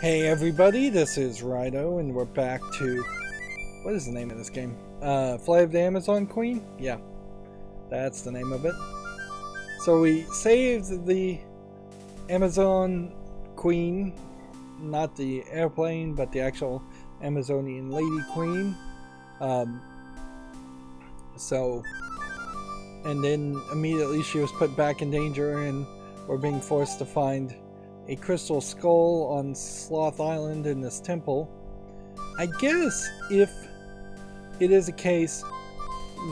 Hey everybody, this is Rydo, and we're back to, what is the name of this game? Flight of the Amazon Queen? Yeah, that's the name of it. So we saved the Amazon Queen, not the airplane, but the actual Amazonian Lady Queen. And then immediately she was put back in danger, and we're being forced to find a crystal skull on Sloth Island in this temple. I guess if it is a case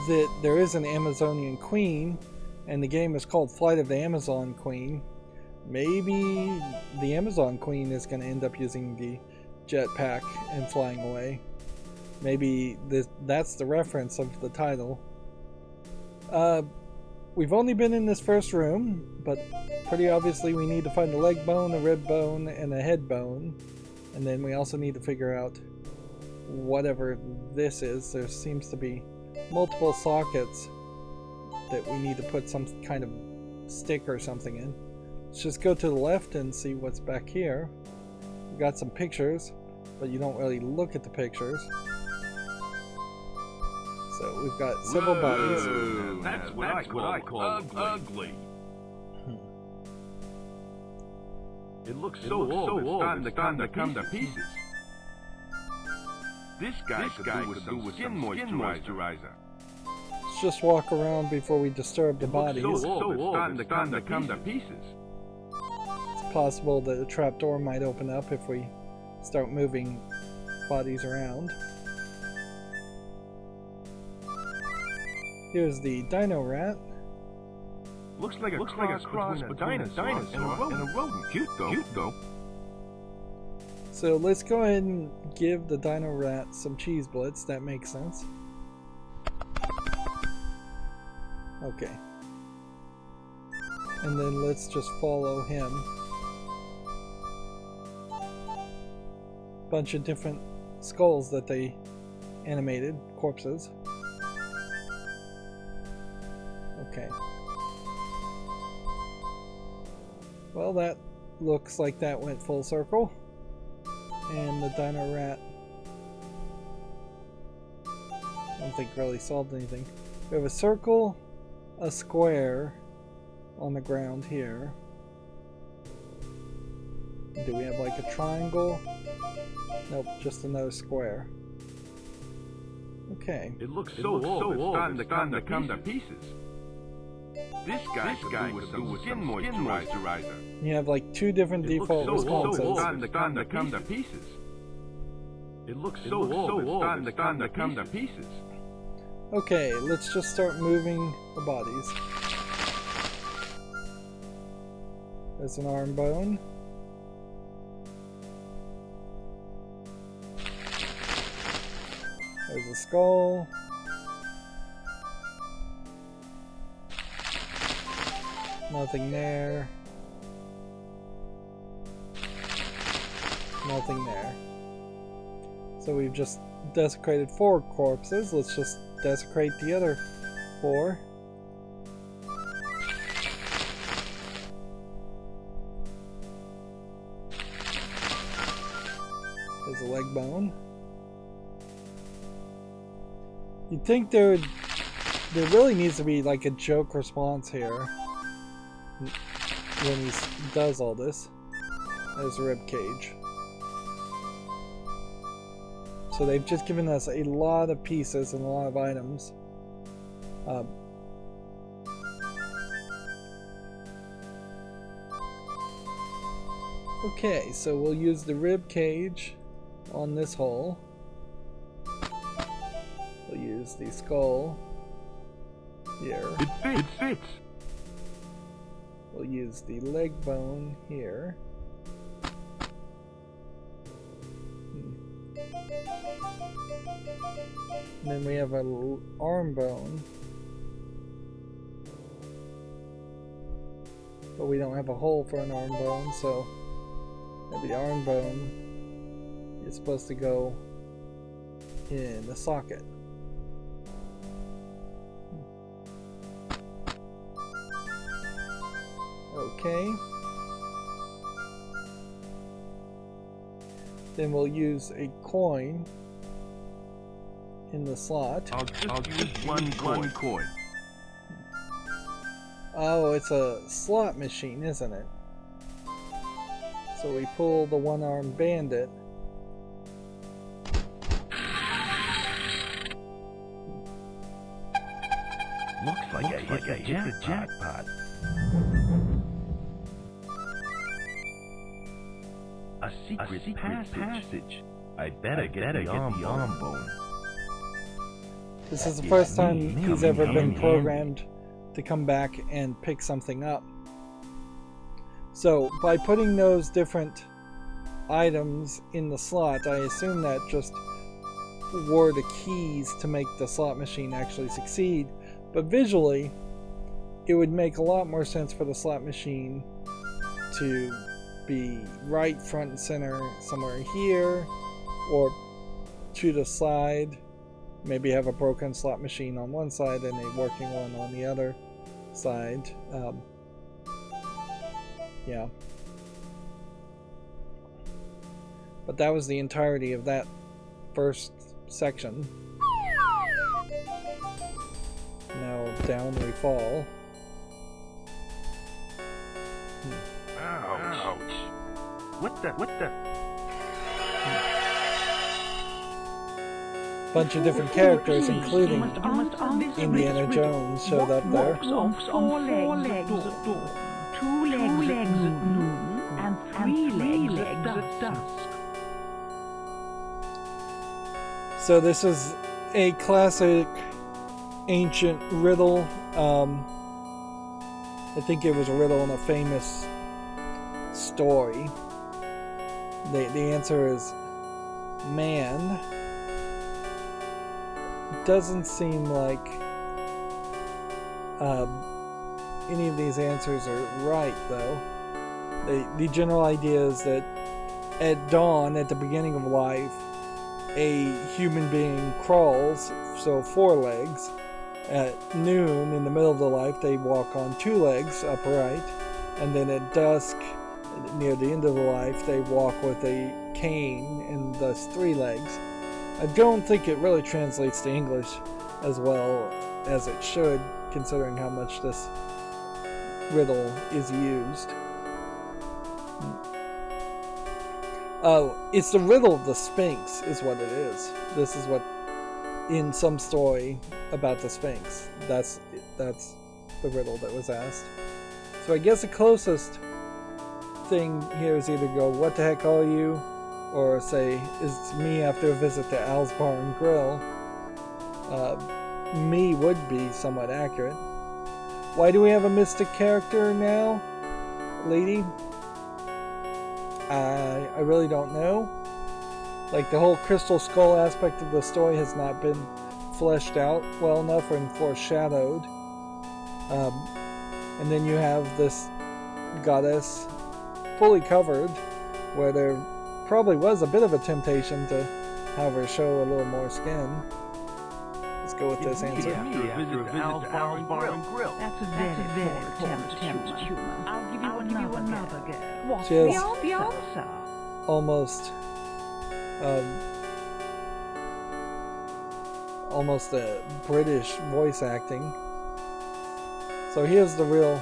that there is an Amazonian Queen and the game is called Flight of the Amazon Queen, maybe the Amazon Queen is going to end up using the jetpack and flying away. Maybe that's the reference of the title. We've only been in this first room, but pretty obviously we need to find a leg bone, a rib bone, and a head bone. And then we also need to figure out whatever this is. There seems to be multiple sockets that we need to put some kind of stick or something in. Let's just go to the left and see what's back here. We got some pictures, but you don't really look at the pictures. So we've got several bodies. That's what I call ugly. It looks so old, it's time to come to pieces. This guy could do with some skin moisturizer. Let's just walk around before we disturb the bodies. So old, it's time to come to pieces. It's possible that a trapdoor might open up if we start moving bodies around. Here's the dino rat. Looks like a cross between a dinosaur and a rodent. Cute though. So let's go ahead and give the dino rat some cheese blitz. That makes sense. Okay. And then let's just follow him. Bunch of different skulls that they animated, corpses. Okay. Well, that looks like that went full circle. And the dino rat, I don't think really solved anything. We have a circle, a square on the ground here. Do we have like a triangle? Nope, just another square. Okay. It looks so old, it's time to come to pieces. This guy could do with some skin moisturizer. You have like two different default responses. It's time to come to pieces. It looks so old, it's time to come to pieces. Okay, let's just start moving the bodies. There's an arm bone. There's a skull. Nothing there. Nothing there. So we've just desecrated 4 corpses. Let's just desecrate the other 4. There's a leg bone. You'd think there really needs to be like a joke response here when he does all this. There's a rib cage. So they've just given us a lot of pieces and a lot of items. Okay, so we'll use the rib cage on this hole. We'll use the skull here. It fits. We'll use the leg bone here. And then we have an arm bone. But we don't have a hole for an arm bone, so the arm bone is supposed to go in the socket. Okay. Then we'll use a coin in the slot. I'll use one coin. Oh, it's a slot machine, isn't it? So we pull the one-armed bandit. Looks like I hit the jackpot. A secret passage. I better get the arm bone. This is the first time he's ever been programmed to come back and pick something up. So by putting those different items in the slot, I assume that just were the keys to make the slot machine actually succeed. But visually, it would make a lot more sense for the slot machine to be right front and center somewhere here, or to the side. Maybe have a broken slot machine on one side and a working one on the other side. Yeah. But that was the entirety of that first section. Now down we fall. Ouch. What the? Bunch of different characters, including Indiana Jones, showed up there. Walks on 4 legs at dawn, 2 legs at noon, and 3 legs at dusk. So this is a classic ancient riddle. I think it was a riddle in a famous story. The answer is man. Doesn't seem like any of these answers are right, though. The general idea is that at dawn, at the beginning of life, a human being crawls, so 4 legs. At noon, in the middle of the life, they walk on 2 legs upright, and then at dusk, near the end of the life, they walk with a cane and thus 3 legs. I don't think it really translates to English as well as it should, considering how much this riddle is used. Oh, it's the riddle of the Sphinx is what it is. This is what, in some story about the Sphinx, that's the riddle that was asked. So I guess the closest thing here is either go, what the heck are you? Or say, is me after a visit to Al's Bar and Grill. Me would be somewhat accurate. Why do we have a mystic character now, lady? I really don't know. Like, the whole crystal skull aspect of the story has not been fleshed out well enough and foreshadowed. And then you have this goddess fully covered, where there probably was a bit of a temptation to have her show a little more skin. Let's go with this answer. That's a very poor humor. I'll give you another go. What's the answer? Almost a British voice acting. So here's the real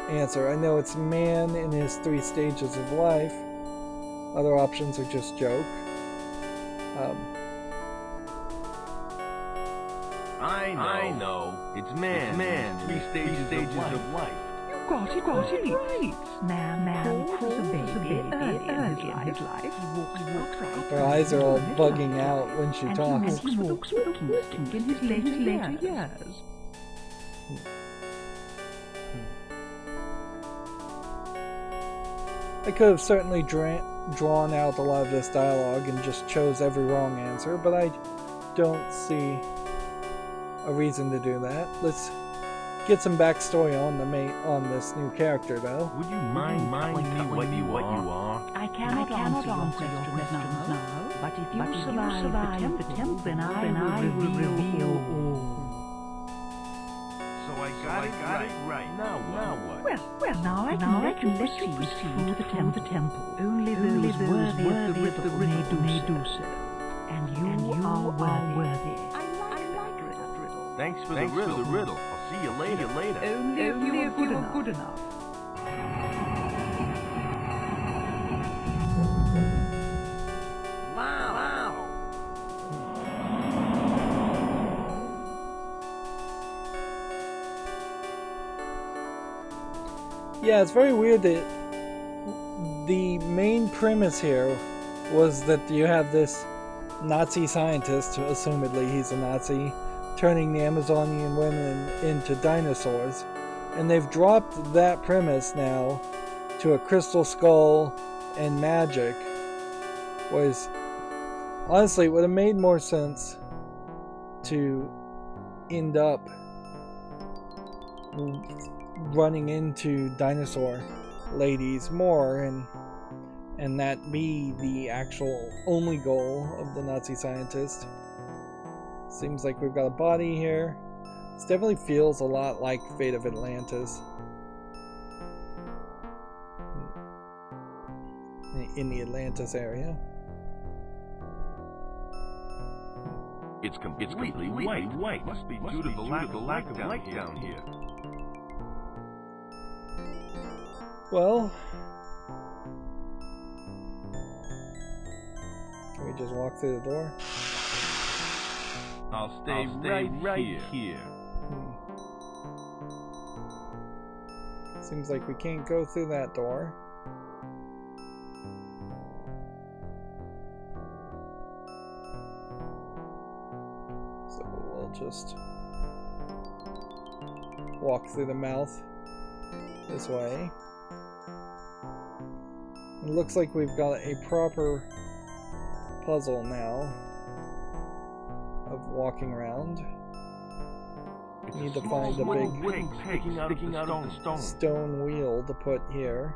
answer. I know it's man in his 3 stages of life. Other options are just joke. I know. It's man. 3 stages of life. You got it right. Man calls a baby early in his life. He walks upright. Her eyes are all bugging out when she talks. And he walks with instinct in his later years. I could have certainly drawn out a lot of this dialogue and just chose every wrong answer, but I don't see a reason to do that. Let's get some backstory on this new character, though. Would you mind telling me what you are? I cannot answer your questions now, but if you survive the temple, then I will reveal all. So I got it right. Now what? Well, now I can let you through the temple. Only those worthy of the riddle may do so. And you are worthy. I like the riddle. Thanks for the riddle. I'll see you later. Only if you are good enough. Wow. Yeah, it's very weird that the main premise here was that you have this Nazi scientist, assumedly he's a Nazi, turning the Amazonian women into dinosaurs. And they've dropped that premise now to a crystal skull and magic. Whereas, honestly, it would have made more sense to end up running into dinosaur ladies more, and that be the actual only goal of the Nazi scientist. Seems like we've got a body here. This definitely feels a lot like Fate of Atlantis. In the Atlantis area. It's completely white. Must be due to the lack of light down here. Well, can we just walk through the door? I'll stay right here. Seems like we can't go through that door. So we'll just walk through the mouth this way. It looks like we've got a proper puzzle now of walking around. We need to find a big sticking out of the stone wheel to put here.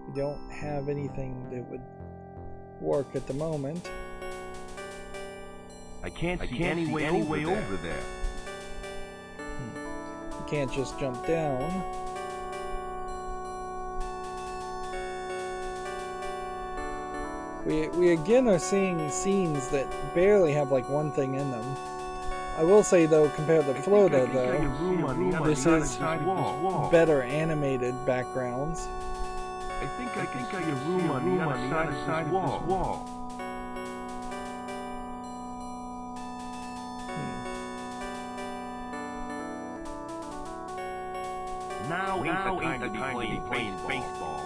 We don't have anything that would work at the moment. I can't see any way over there. You can't just jump down. We again are seeing scenes that barely have like one thing in them. I will say though, compared to Florida though, this is better animated backgrounds. I think I can see a room on the other side of this wall. Now ain't the time to be playing baseball.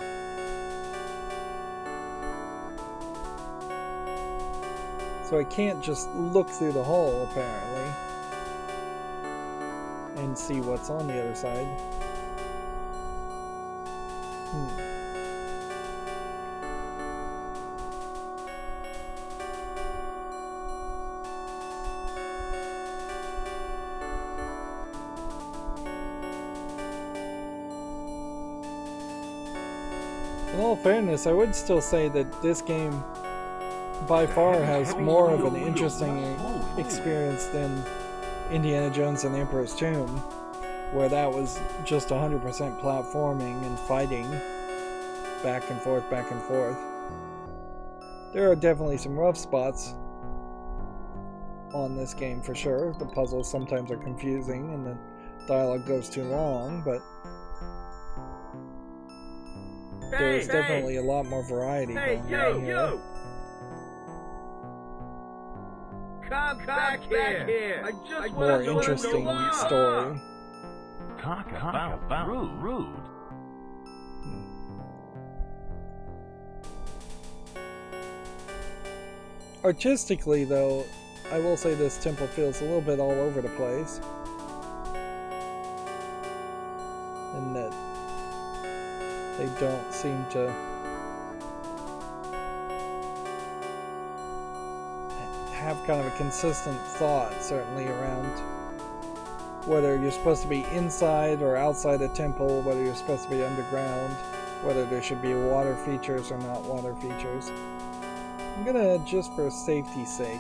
So I can't just look through the hole, apparently, and see what's on the other side. In all fairness, I would still say that this game by far has more of an interesting experience than Indiana Jones and the Emperor's Tomb, where that was just 100% platforming and fighting back and forth. There are definitely some rough spots on this game for sure. The puzzles sometimes are confusing and the dialogue goes too long, but there's definitely a lot more variety going on here. Come back here. I just More interesting story. Talk about rude. Artistically, though, I will say this temple feels a little bit all over the place. In that they don't seem to have kind of a consistent thought, certainly around whether you're supposed to be inside or outside a temple, whether you're supposed to be underground, whether there should be water features or not water features. I'm gonna, just for safety's sake,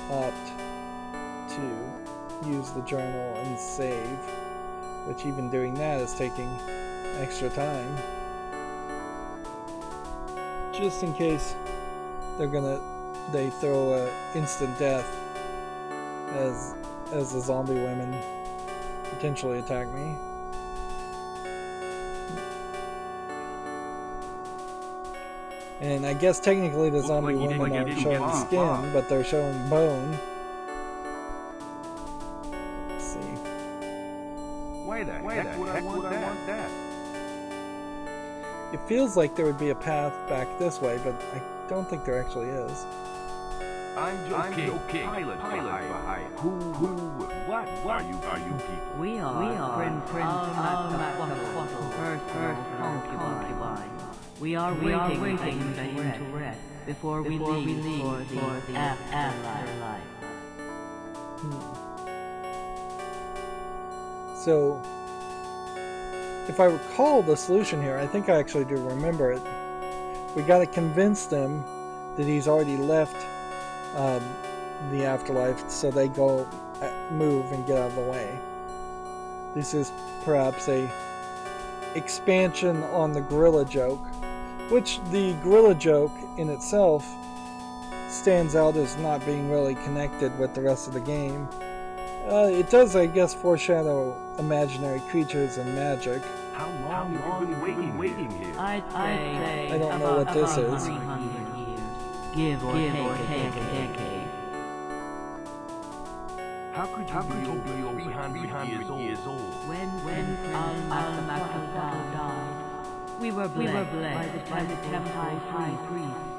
opt to use the journal and save, which even doing that is taking extra time. Just in case they throw a instant death as the zombie women potentially attack me. And I guess technically the zombie women aren't showing skin, but they're showing bone. Let's see. Why the heck would I want that? It feels like there would be a path back this way, but I don't think there actually is. I'm joking. Pilot for hire. Who, what are you people? We are friend first concubine. We are waiting to rest before we leave for the afterlife. So, if I recall the solution here, I think I actually do remember it. We gotta convince them that he's already left the afterlife, so they go move and get out of the way. This is perhaps a expansion on the gorilla joke, which the gorilla joke in itself stands out as not being really connected with the rest of the game. It does, I guess, foreshadow imaginary creatures and magic. How long have you been waiting here? I'd say I don't know what this is. 300 years. Give or take a decade. How could you be over 300 years old? When Al-Makal died, we were blessed by the temple high priest.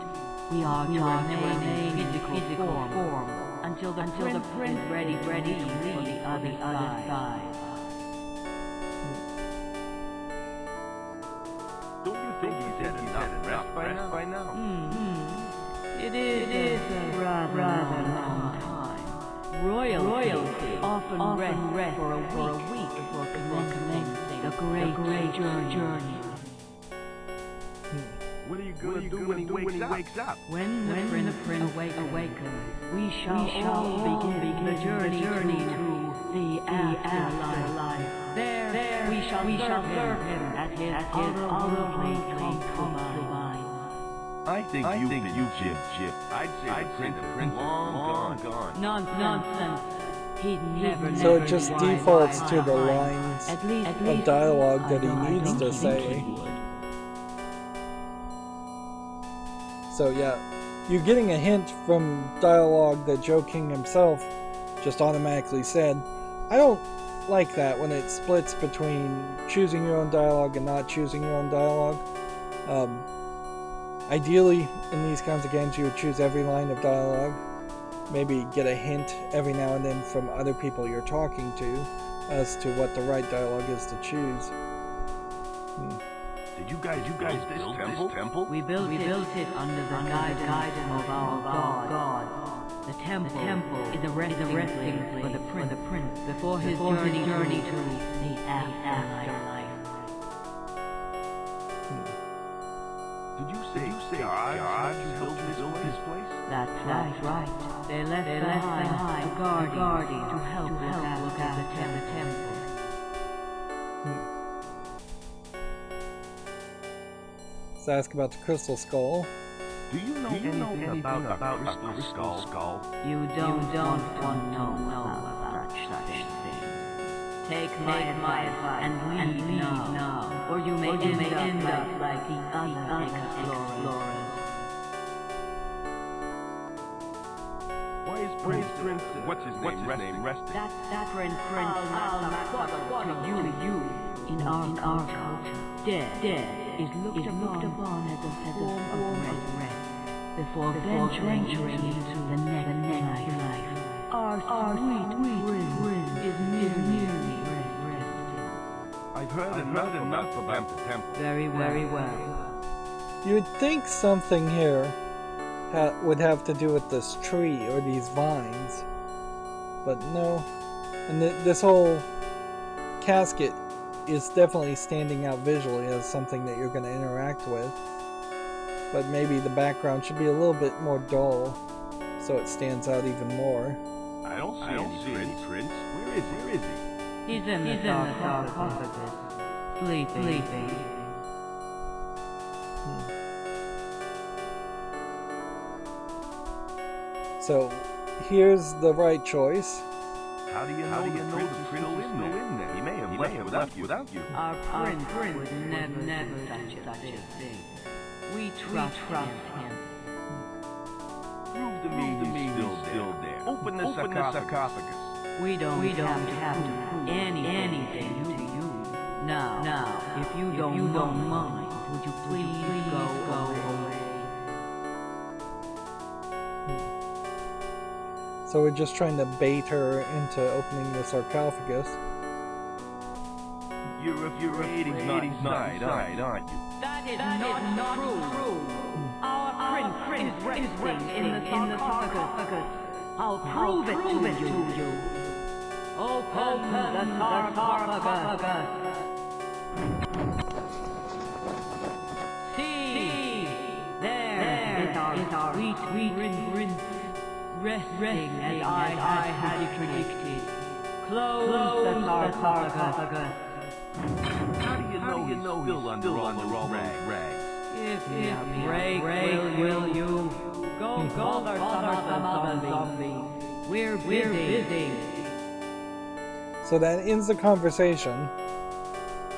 We are to remain in physical form until the prince is ready to leave for the other side. Don't you think he's had enough rest by now? It is a rather long time. Royalty often rest for a week before commencing the great journey. What are you going to do when he wakes up? When the prince awakens, we shall all begin the journey to the afterlife. There we shall serve him at his otherworldly concubine. I think you Jip. I'd say the prince long gone. Nonsense. He'd never. So it just defaults to the lines of dialogue that he needs to say. So yeah, you're getting a hint from dialogue that Joe King himself just automatically said. I don't like that when it splits between choosing your own dialogue and not choosing your own dialogue. Ideally, in these kinds of games, you would choose every line of dialogue. Maybe get a hint every now and then from other people you're talking to as to what the right dialogue is to choose. Did you guys build this temple? We built it under the guidance of our God. The temple is a resting place for the prince before his journey to the afterlife. Did you say God built this place? That's right. They left behind a guardian to help look after the temple. Let's ask about the crystal skull. Do you know anything about a crystal skull? You don't want to know about such thing. Take my advice and leave now, or you may end up like the other explorers. Why is Prince what's his name resting? That Prince Al-Makal to you in our culture. Dead is looked upon as a form of rest before venturing into the next life. Our sweet prince is merely resting. I've heard enough about the temple. Very well. You would think something here would have to do with this tree or these vines, but no. And this whole casket is definitely standing out visually as something that you're going to interact with, but maybe the background should be a little bit more dull so it stands out even more. I don't see any prince. Where is he? He's in the sarcophagus. Sleeping. So, here's the right choice. How do you know the prince is still in there? He may have left without you. Our prince would never such a thing. We trust him. Prove to me he's still there. Open the sarcophagus. We don't have to prove anything to you. Now, if you don't mind, would you please go away? So we're just trying to bait her into opening the sarcophagus. You're afraid he's not inside, aren't you? That is not true. Our prince is resting in the sarcophagus. I'll prove it to you. Open the sarcophagus. See, there is our sweet prince resting as I had predicted. Close the sarcophagus. How do you know he's still on the wrong rags? If you break, will you? Go bother some other zombies. We're busy. So that ends the conversation.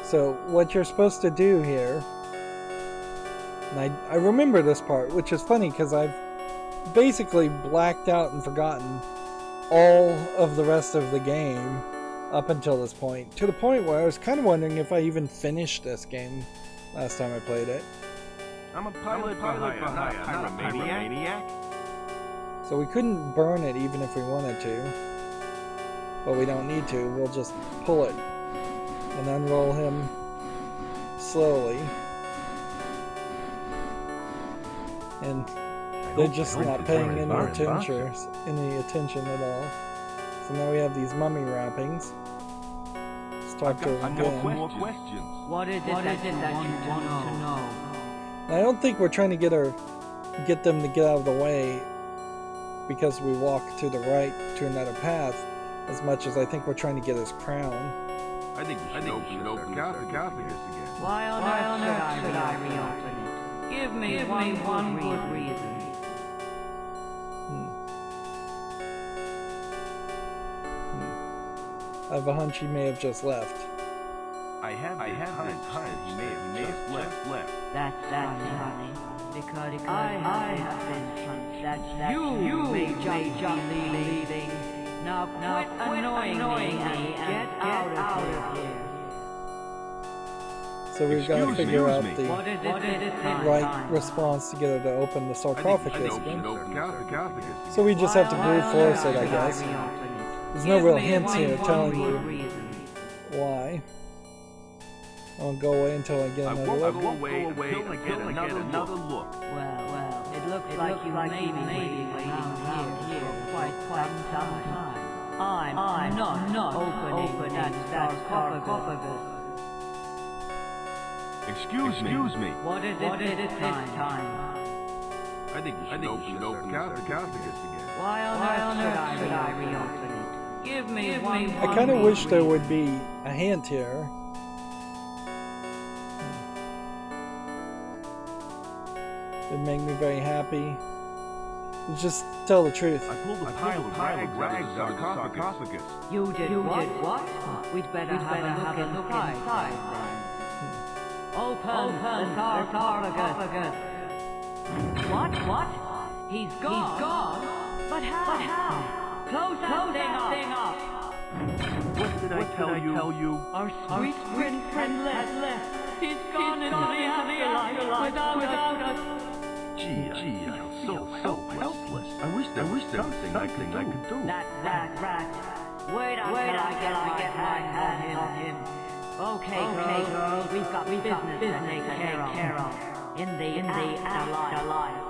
So what you're supposed to do here, and I remember this part, which is funny because I've basically blacked out and forgotten all of the rest of the game up until this point, to the point where I was kind of wondering if I even finished this game last time I played it. I'm a pilot for hire, not a maniac. So we couldn't burn it even if we wanted to, but we don't need to. We'll just pull it and unroll him slowly, and they're just not paying any attention at all. So now we have these mummy wrappings. Let's talk to them again. More questions. What is it that you want to know? I don't think we're trying to get them to get out of the way because we walk to the right to another path, as much as I think we're trying to get his crown. I think you should open the sarcophagus again. Why on earth should I reopen it? Give me one good reason. I have a hunch he may have just left. I have this hunch he may have left. That's funny. Because I have been that you may just be leaving. Now quit annoying me and get out of here. So we've got to figure out the What is it right response to get her to open the sarcophagus again. Sarcophagus. So we just have to brute force it, I guess. There's no real hints here telling you why. I'll go away until I get another look. I won't go away until I get another look. Well, it looks like you may be waiting here for quite some time. I'm not opening that sarcophagus. Excuse me. What is it this time? I think you should open the sarcophagus again. Why on earth should I reopen it? Give me one. I kind of wish there would be a hint here. It'd make me very happy. Just tell the truth. I pulled a pile of rags out of the sarcophagus. You did what? We'd better have a look inside then. Open the sarcophagus. What? He's gone? But how? Close that thing up. What did I tell you? Our sweet friend left. He's gone into the afterlife without us. Gee, I feel so helpless. I wish there was something I could do. That rat. Wait until I get my hand on him. Okay, girls, we've got business to take care of. In the afterlife.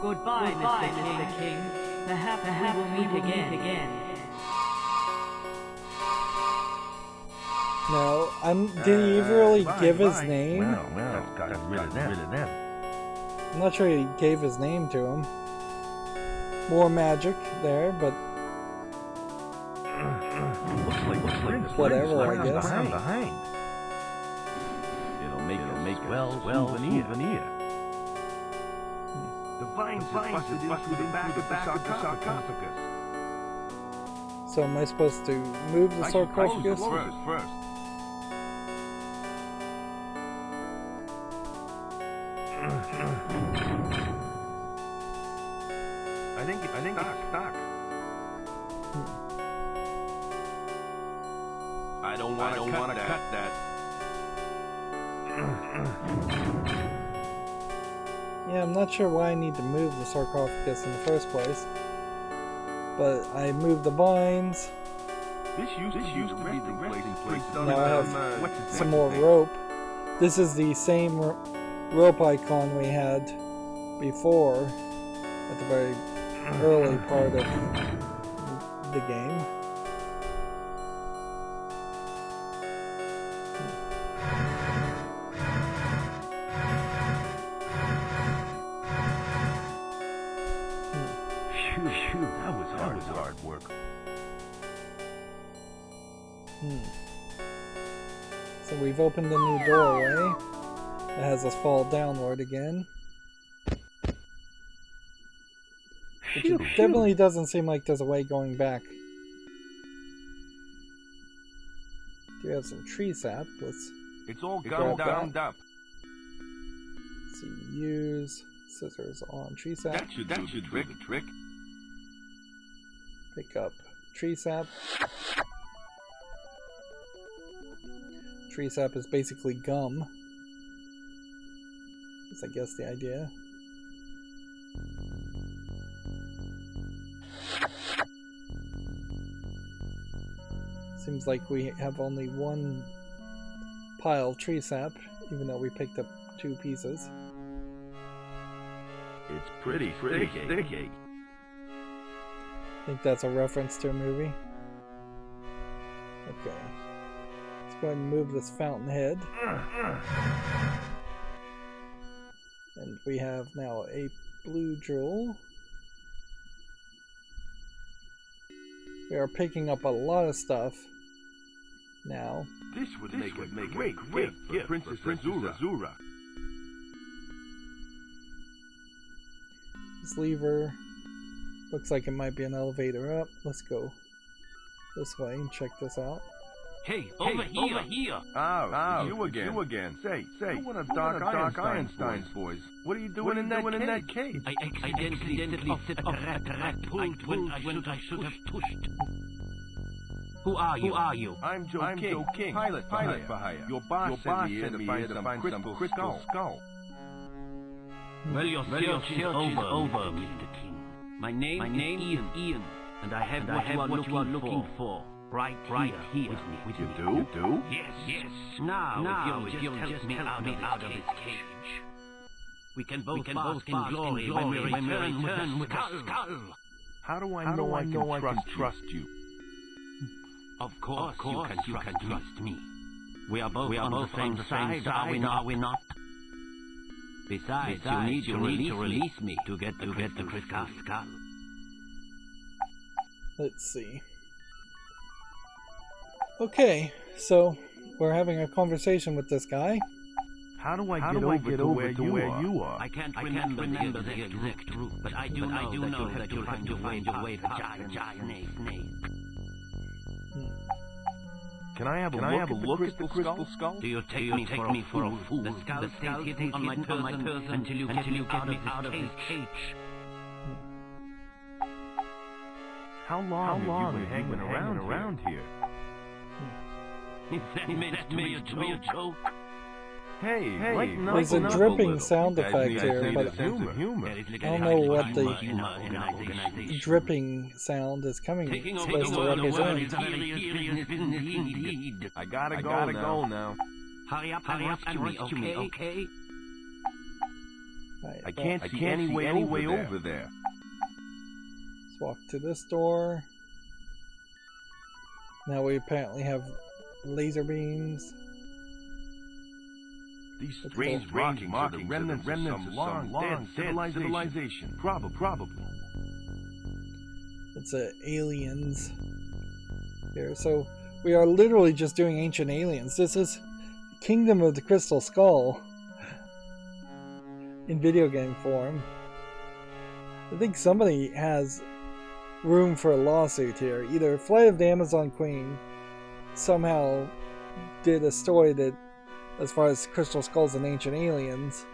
Goodbye, Mr. King. Perhaps we will meet again. No, did he really give his name? Well, got rid of them. I'm not sure he gave his name to him. More magic there, but whatever, I guess. Behind. It'll make a souvenir. The vines busted into the back of the sarcophagus. So am I supposed to move the sarcophagus? First. I think it's stuck. I don't want to cut that. Yeah, I'm not sure why I need to move the sarcophagus in the first place. But I moved the vines. This used to be the resting place. Now I have some more rope. This is the same rope icon we had before at the very early part of the game. That was hard work. So we've opened a new doorway that has us fall downward again. Which it definitely doesn't seem like there's a way going back. Do you have some tree sap? It's all gummed up. Let's see, use scissors on tree sap. That should trick. Pick up tree sap. Tree sap is basically gum. That's, I guess, the idea. Seems like we have only one pile of tree sap, even though we picked up 2 pieces. It's pretty sticky. I think that's a reference to a movie. Okay. Let's go ahead and move this fountainhead. And we have now a blue jewel. We are picking up a lot of stuff now. This would make a great gift for Princess Azura. This lever looks like it might be an elevator up. Let's go this way and check this out. Hey, over here! Oh, you again. Say, you one of Doc Einstein's boys. What are you doing in that cage? I accidentally set off a rat pulled when I should have pushed. Who are you? I'm Joe King, pilot for hire. Your boss sent me to find some crystal skull. Well, your search is over, Mr. King. My name is Ian, and I have what you are looking for. Right here with me. You do? Yes. Now, if you'll just me out of this cage, we can both bask in glory when we return with a skull. How do I know I can trust you? Of course you can trust me. We are both on the same side, are we not? Besides, you need to release me to get the crystal skull. Let's see. Okay, so we're having a conversation with this guy. How do I get over to where you are? I can't remember the exact route, but I do know that you'll have to find your way to giant snake. Can I have a look at the crystal skull? Do you take me for a fool? The skull stays hidden on my person until you get me out of this cage. How long have you been hanging around here? Is that meant to be a joke? Hey, there's a dripping sound effect here, but I don't know what the dripping sound is supposed to represent. I gotta go now. Hurry up and rescue me, okay? I can't see any way over there. Let's walk to this door. Now we apparently have laser beams. These strange markings are the remnants of some long dead civilization. Probably. It's aliens here. So We are literally just doing Ancient Aliens. This is Kingdom of the Crystal Skull in video game form. I think somebody has room for a lawsuit here. Either Flight of the Amazon Queen somehow did a story that, as far as Crystal Skulls and Ancient Aliens,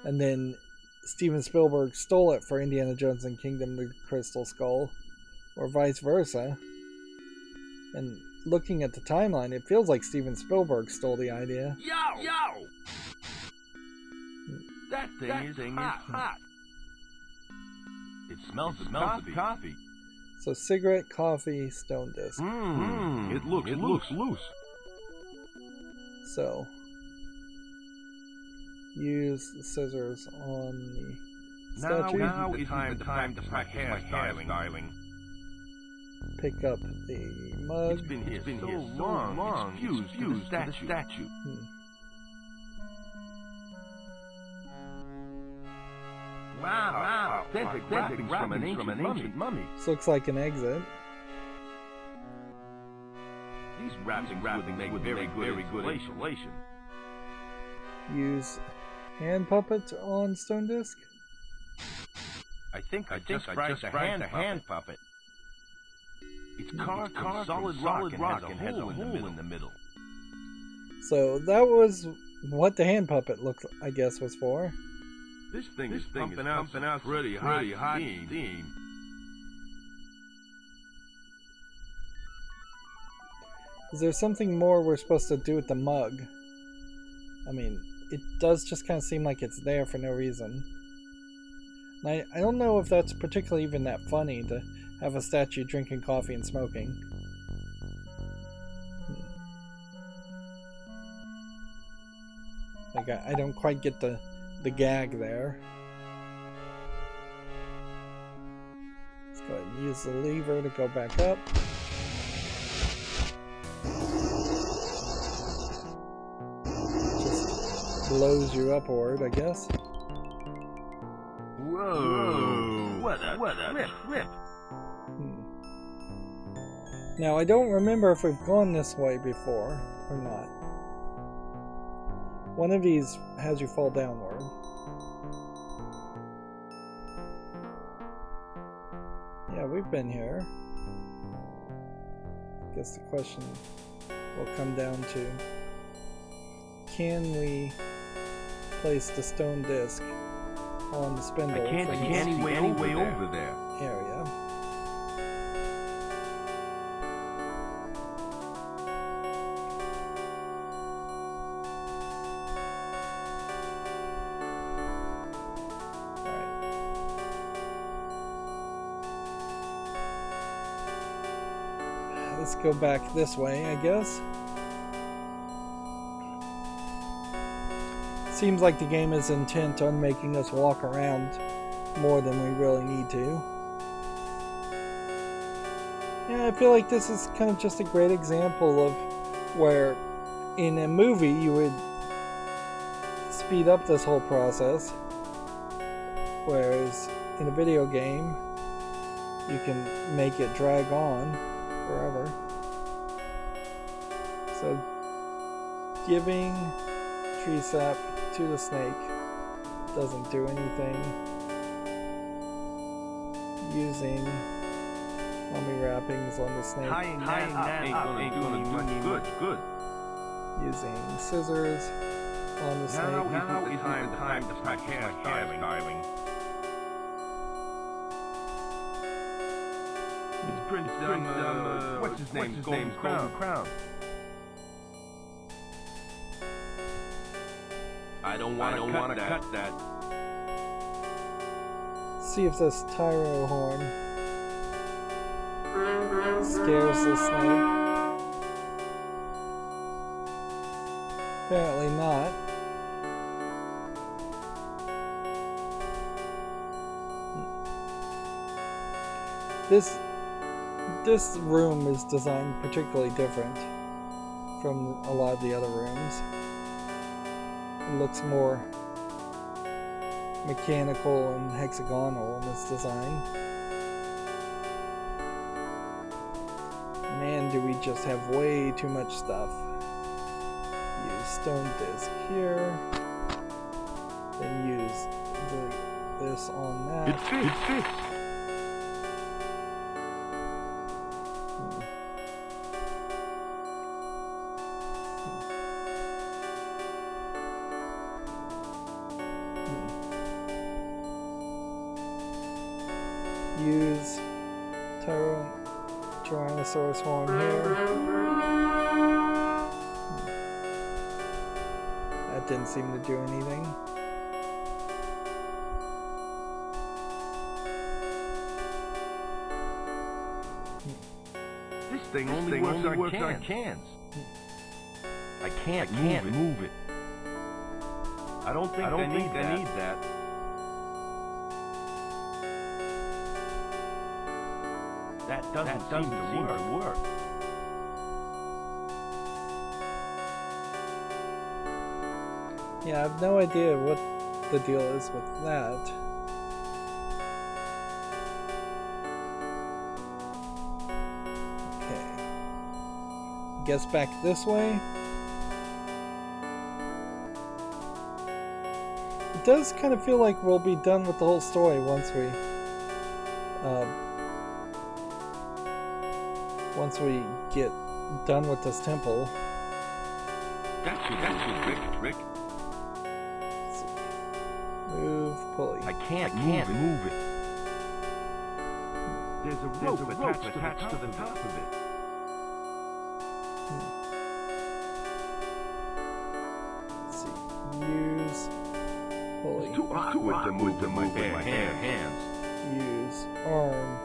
and then Steven Spielberg stole it for Indiana Jones and Kingdom of the Crystal Skull, or vice versa. And looking at the timeline, it feels like Steven Spielberg stole the idea. Yo! That thing is hot. It smells of coffee. So cigarette, coffee, stone disc. It looks loose. So use the scissors on the statue. Now is the time to practice my styling. Pick up the mug. It's been here so long. It's fused to the statue. Wow. Authentic wrappings from an ancient mummy. This looks like an exit. These wrappings would make very good insulation. Use hand puppet on stone disc. I think I just tried the hand puppet. It's carved from solid rock and has a hole in the middle. So that was what the hand puppet looked, I guess, was for. This thing is pumping out pretty hot steam. Is there something more we're supposed to do with the mug? I mean, it does just kind of seem like it's there for no reason. And I don't know if that's particularly even that funny to have a statue drinking coffee and smoking. Like, I don't quite get the gag there. Let's go ahead and use the lever to go back up. Just blows you upward, I guess. Whoa! What a rip! Now, I don't remember if we've gone this way before or not. One of these has you fall downward. Yeah, we've been here. I guess the question will come down to, can we place the stone disc on the spindle? I can't see any way over there. Area. Let's go back this way, I guess. Seems like the game is intent on making us walk around more than we really need to. Yeah, I feel like this is kind of just a great example of where in a movie you would speed up this whole process, whereas in a video game you can make it drag on forever. So giving tree sap to the snake doesn't do anything. Using mummy wrappings on the snake. Tying that ain't gonna do good. Using scissors on the snake. Now is the time to practice my styling. It's Prince what's his name? Golden Crown. I don't want to cut that. See if this tyro horn scares the snake. Apparently not. This room is designed particularly different from a lot of the other rooms. It looks more mechanical and hexagonal in its design. Man, do we just have way too much stuff. Use stone disc here. Then use this on that. It fits. Use Tyrannosaurus horn here. That didn't seem to do anything. This thing only works on cans. I can't move it. I don't think I need that. That doesn't seem to work. Yeah, I have no idea what the deal is with that. Okay. I guess back this way. It does kind of feel like we'll be done with the whole story once we get done with this temple. That's you, Rick. Move pulley. I can't move it. There's a rope attached to the top of it. Let's see. Use pulley. It's too awkward to move them with my hands. Use arm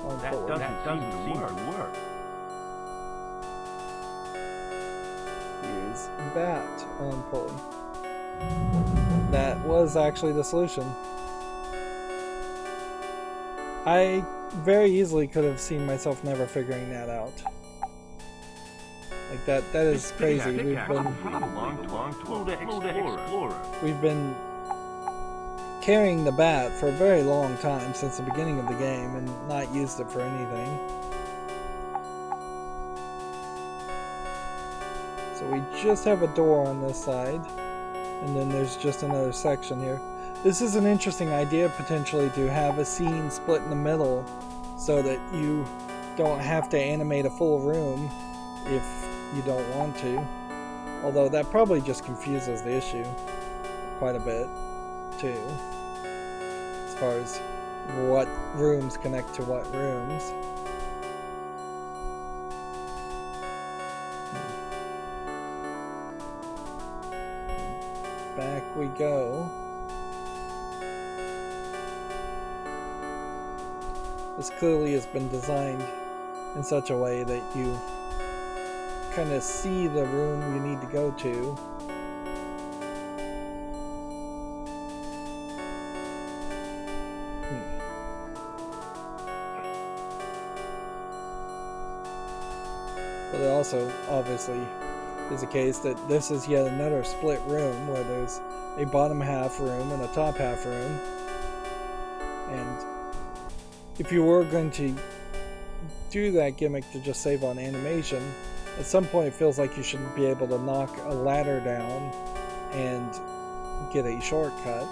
on pulley. That doesn't seem to work. Use bat on pulley. That was actually the solution. I very easily could have seen myself never figuring that out. Like that is crazy. We've been carrying the bat for a very long time, since the beginning of the game, and not used it for anything. So we just have a door on this side, and then there's just another section here. This is an interesting idea, potentially, to have a scene split in the middle so that you don't have to animate a full room if you don't want to. Although that probably just confuses the issue quite a bit, too, as far as what rooms connect to what rooms. Back we go. This clearly has been designed in such a way that you kind of see the room you need to go to. But it also, obviously, is a case that this is yet another split room where there's a bottom half room and a top half room. And if you were going to do that gimmick to just save on animation, at some point it feels like you should be able to knock a ladder down and get a shortcut.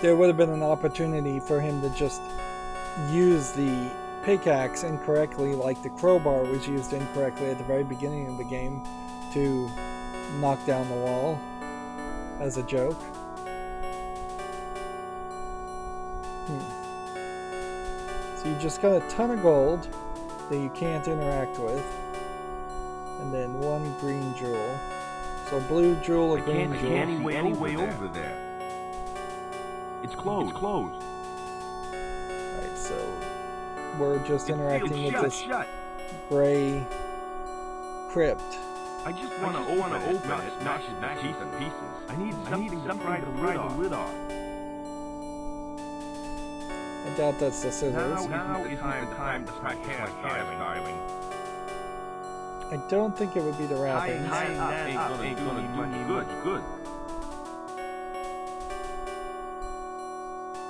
There would have been an opportunity for him to just use the pickaxe incorrectly, like the crowbar was used incorrectly at the very beginning of the game, to knock down the wall as a joke. So you just got a ton of gold that you can't interact with, and then one green jewel. So blue jewel, a green jewel. I can't see any way over there. It's closed. Alright, so we're just interacting with this gray crypt. I just want to open it, not pieces. I need something to pry the lid off. I doubt that's the scissors. Now is the time to start hair carving. I don't think it would be the wrappings. Tying that ain't gonna do me much good.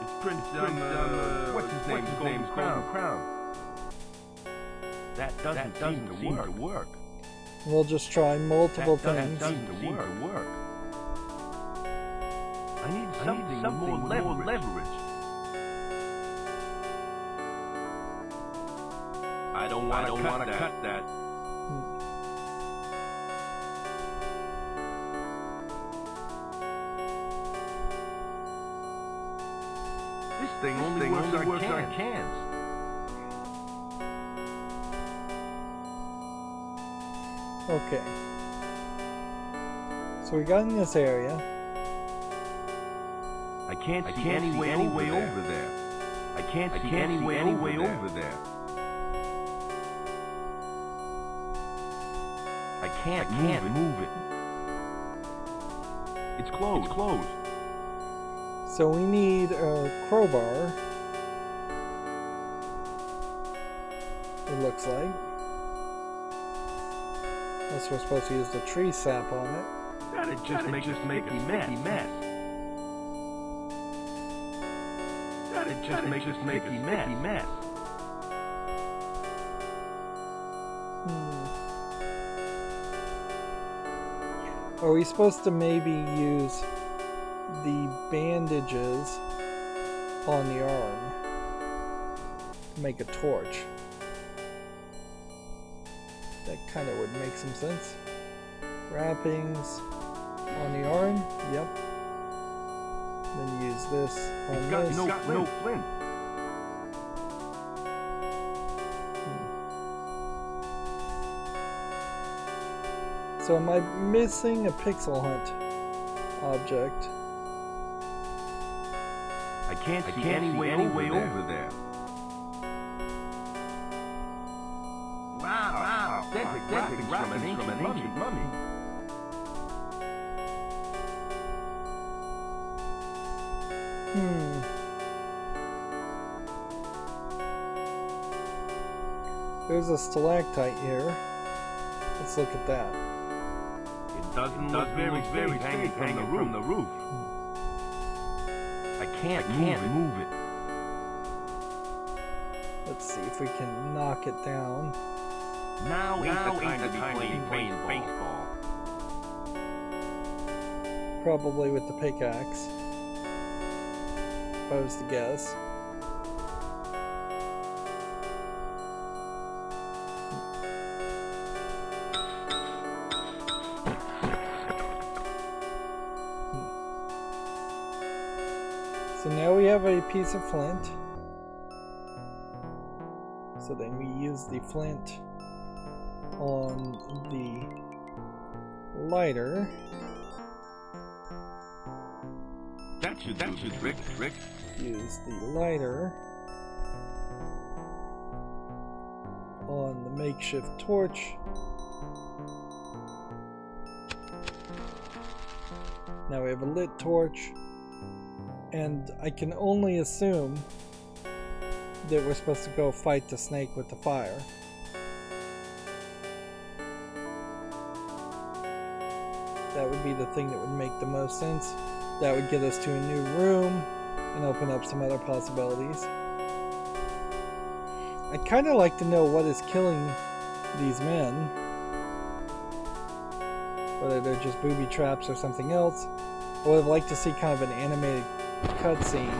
It's Prince, what's his name? Crown. That doesn't seem to work. We'll just try multiple things. That doesn't seem to work. I need something with more leverage. I don't want to cut that. This thing only works on cans. Okay. So we got in this area. I can't see any way over there. I can't see any way over there. I can't move it. It's closed. So we need a crowbar. It looks like. Unless we're supposed to use the tree sap on it. That'd just make a sticky mess. That'd just make a sticky mess. Are we supposed to maybe use the bandages on the arm to make a torch? That kind of would make some sense. Wrappings on the arm, yep. Then use this on this. No flint. So am I missing a pixel hunt object? I can't see any way over there. Wow. That's graphics from an ancient mummy. There's a stalactite here. Let's look at that. It doesn't look very hanging from the roof. I can't move it. Let's see if we can knock it down. Now ain't the time to be playing baseball. Probably with the pickaxe. If I was to guess. So now we have a piece of flint. So then we use the flint on the lighter. That should Rick. Use the lighter on the makeshift torch. Now we have a lit torch. And I can only assume that we're supposed to go fight the snake with the fire. That would be the thing that would make the most sense. That would get us to a new room and open up some other possibilities. I'd kind of like to know what is killing these men. Whether they're just booby traps or something else. I would have liked to see kind of an animated cutscene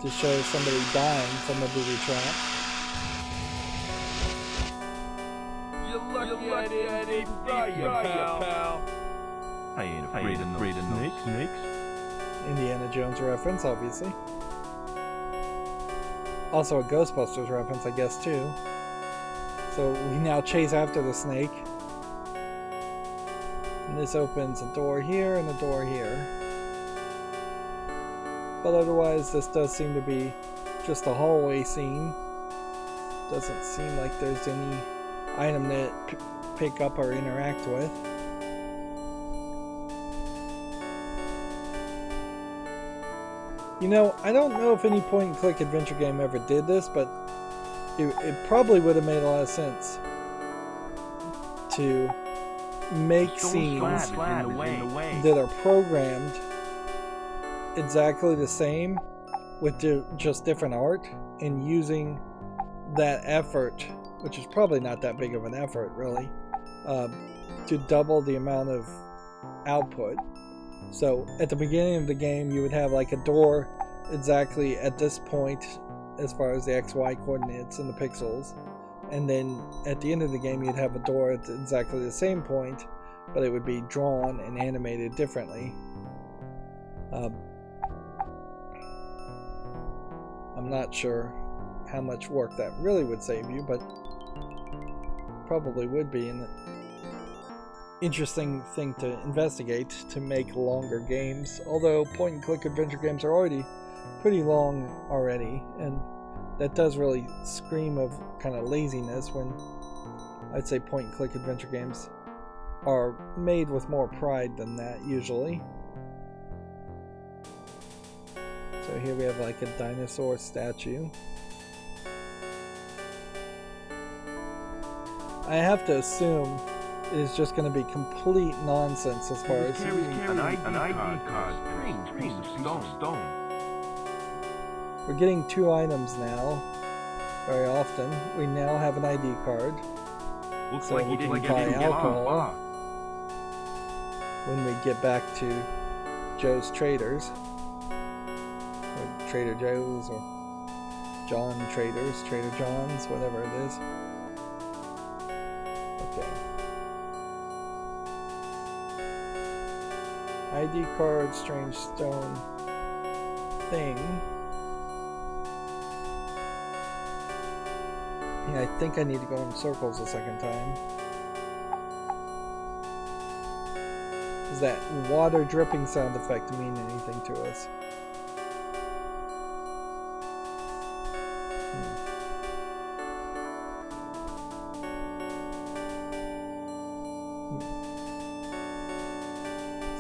to show somebody dying from a booby trap. You lucky I didn't fry you, pal. I ain't afraid of no snakes. Indiana Jones reference, obviously. Also a Ghostbusters reference, I guess, too. So we now chase after the snake. And this opens a door here and a door here. But otherwise, this does seem to be just a hallway scene. Doesn't seem like there's any item to pick up or interact with. You know, I don't know if any point-and-click adventure game ever did this, but it probably would have made a lot of sense to make scenes that are programmed exactly the same with just different art, and using that effort, which is probably not that big of an effort really, to double the amount of output. So at the beginning of the game you would have like a door exactly at this point as far as the XY coordinates and the pixels, and then at the end of the game you'd have a door at exactly the same point, but it would be drawn and animated differently. I'm not sure how much work that really would save you, but probably would be an interesting thing to investigate to make longer games, although point and click adventure games are already pretty long already, and that does really scream of kind of laziness when I'd say point and click adventure games are made with more pride than that usually. So here we have like a dinosaur statue. I have to assume it is just going to be complete nonsense as far as an ID card. Strange piece of stone. We're getting 2 items now. Very often, we now have an ID card, Looks so like we he can didn't buy get alcohol when we get back to Joe's Traders, or Trader Joe's, or John Traders, Trader John's, whatever it is. Okay. ID card, strange stone thing. Yeah, I think I need to go in circles a second time. Does that water dripping sound effect mean anything to us?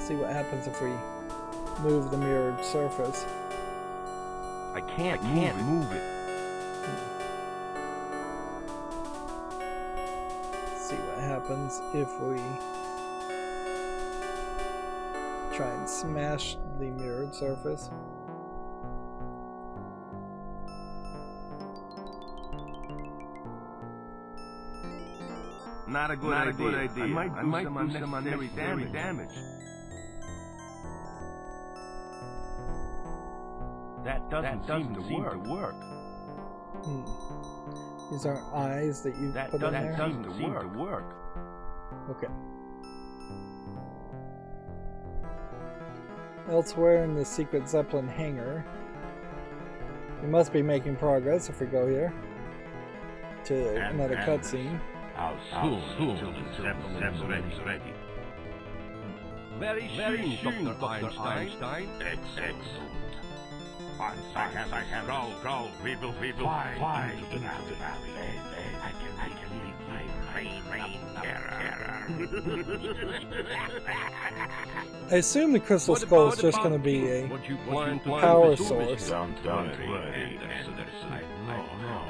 See what happens if we move the mirrored surface. I can't move it. See what happens if we try and smash the mirrored surface. Not a good idea. I might do some unnecessary damage. That doesn't seem to work. These aren't eyes that you put in there? That doesn't seem to work. Okay. Elsewhere in the secret Zeppelin hangar. We must be making progress if we go here to another cutscene. How soon the Zeppelin's ready? Very soon, Dr. Einstein. Excellent. Once I have roll, we will fly into the valley. I can leave my rain terror. I assume the crystal skull is just going to be a power source. Don't worry. I know how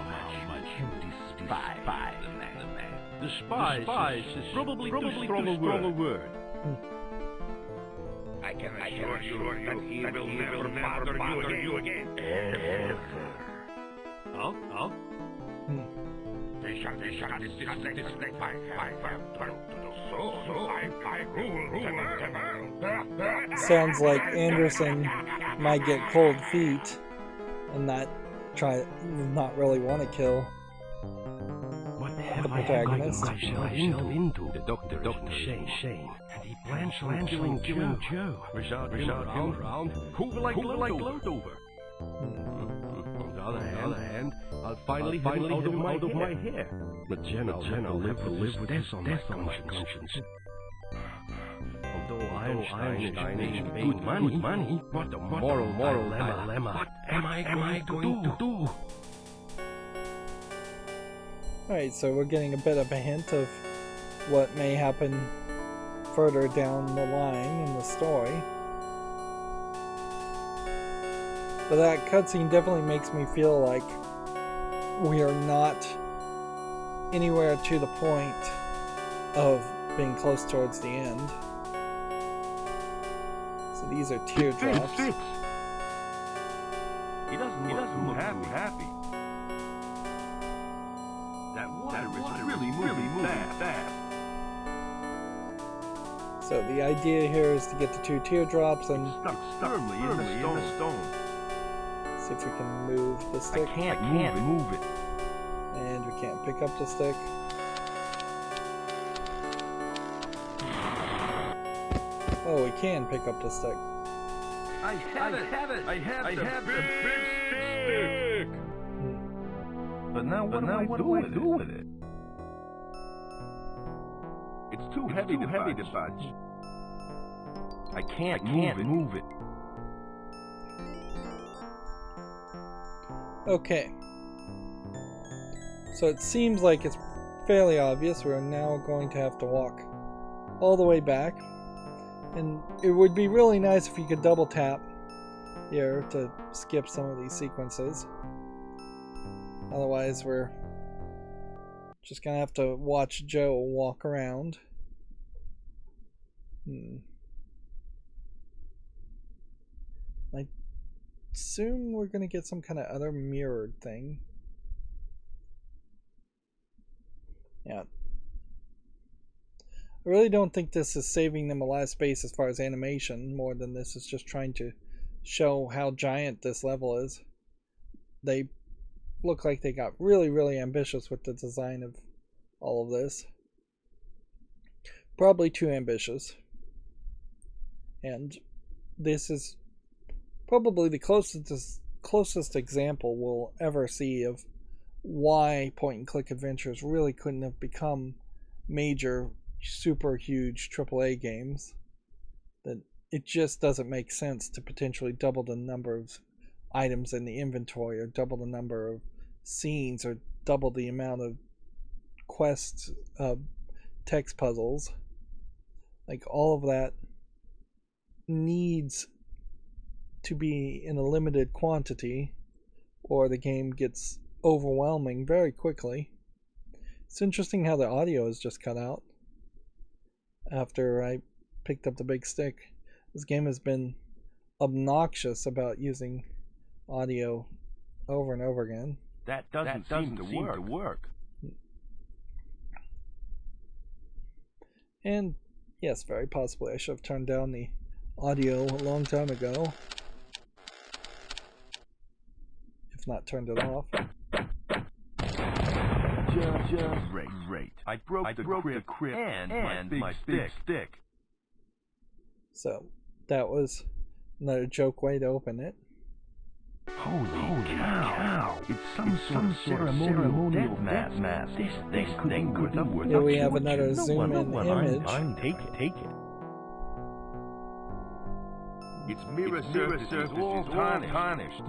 much you despise the man. Despise is probably too strong a word. I can assure you that he will never bother you again. Ever. Oh? They shall discuss this by so I rule. Sounds like Anderson might get cold feet and not really want to kill the protagonist. Into the doctor Shane. And he plans on killing Joe. Without him around, who will I gloat over? On the other hand, I'll finally out of my hair. But Jen will have to live with death on my conscience. Although Einstein is paying good money, what a moral dilemma. What am I going to do? Alright, so we're getting a bit of a hint of what may happen further down the line in the story. But that cutscene definitely makes me feel like we are not anywhere to the point of being close towards the end. So these are teardrops. Fits. He doesn't look happy. That water is really moving fast. So the idea here is to get the two teardrops and Stuck firmly in the stone. see if we can move the stick. I can't move it. And we can't pick up the stick. Oh, we can pick up the stick. I have it. I have the big stick. But now what do I do with it? It's too heavy to budge. I can't move it. Okay. So it seems like it's fairly obvious. We're now going to have to walk all the way back. And it would be really nice if you could double tap here to skip some of these sequences. Otherwise, we're just gonna have to watch Joe walk around. I assume we're gonna get some kind of other mirrored thing. Yeah. I really don't think this is saving them a lot of space as far as animation, more than this is just trying to show how giant this level is. They look like they got really, really ambitious with the design of all of this. Probably too ambitious. And this is probably the closest example we'll ever see of why point-and-click adventures really couldn't have become major, super huge AAA games. That it just doesn't make sense to potentially double the number of items in the inventory, or double the number of scenes, or double the amount of quests, text puzzles. Like, all of that needs to be in a limited quantity, or the game gets overwhelming very quickly. It's interesting how the audio is just cut out after I picked up the big stick. This game has been obnoxious about using audio over and over again. That doesn't seem to work. And yes, very possibly I should have turned down the audio a long time ago, if not turned it off. Just great. I broke the grip and my big stick. So that was another joke way to open it. Holy cow! It's some sort of ceremonial mask. This thing could not work. Here we have another zoom in image. Take it. Its mirror surface is all tarnished.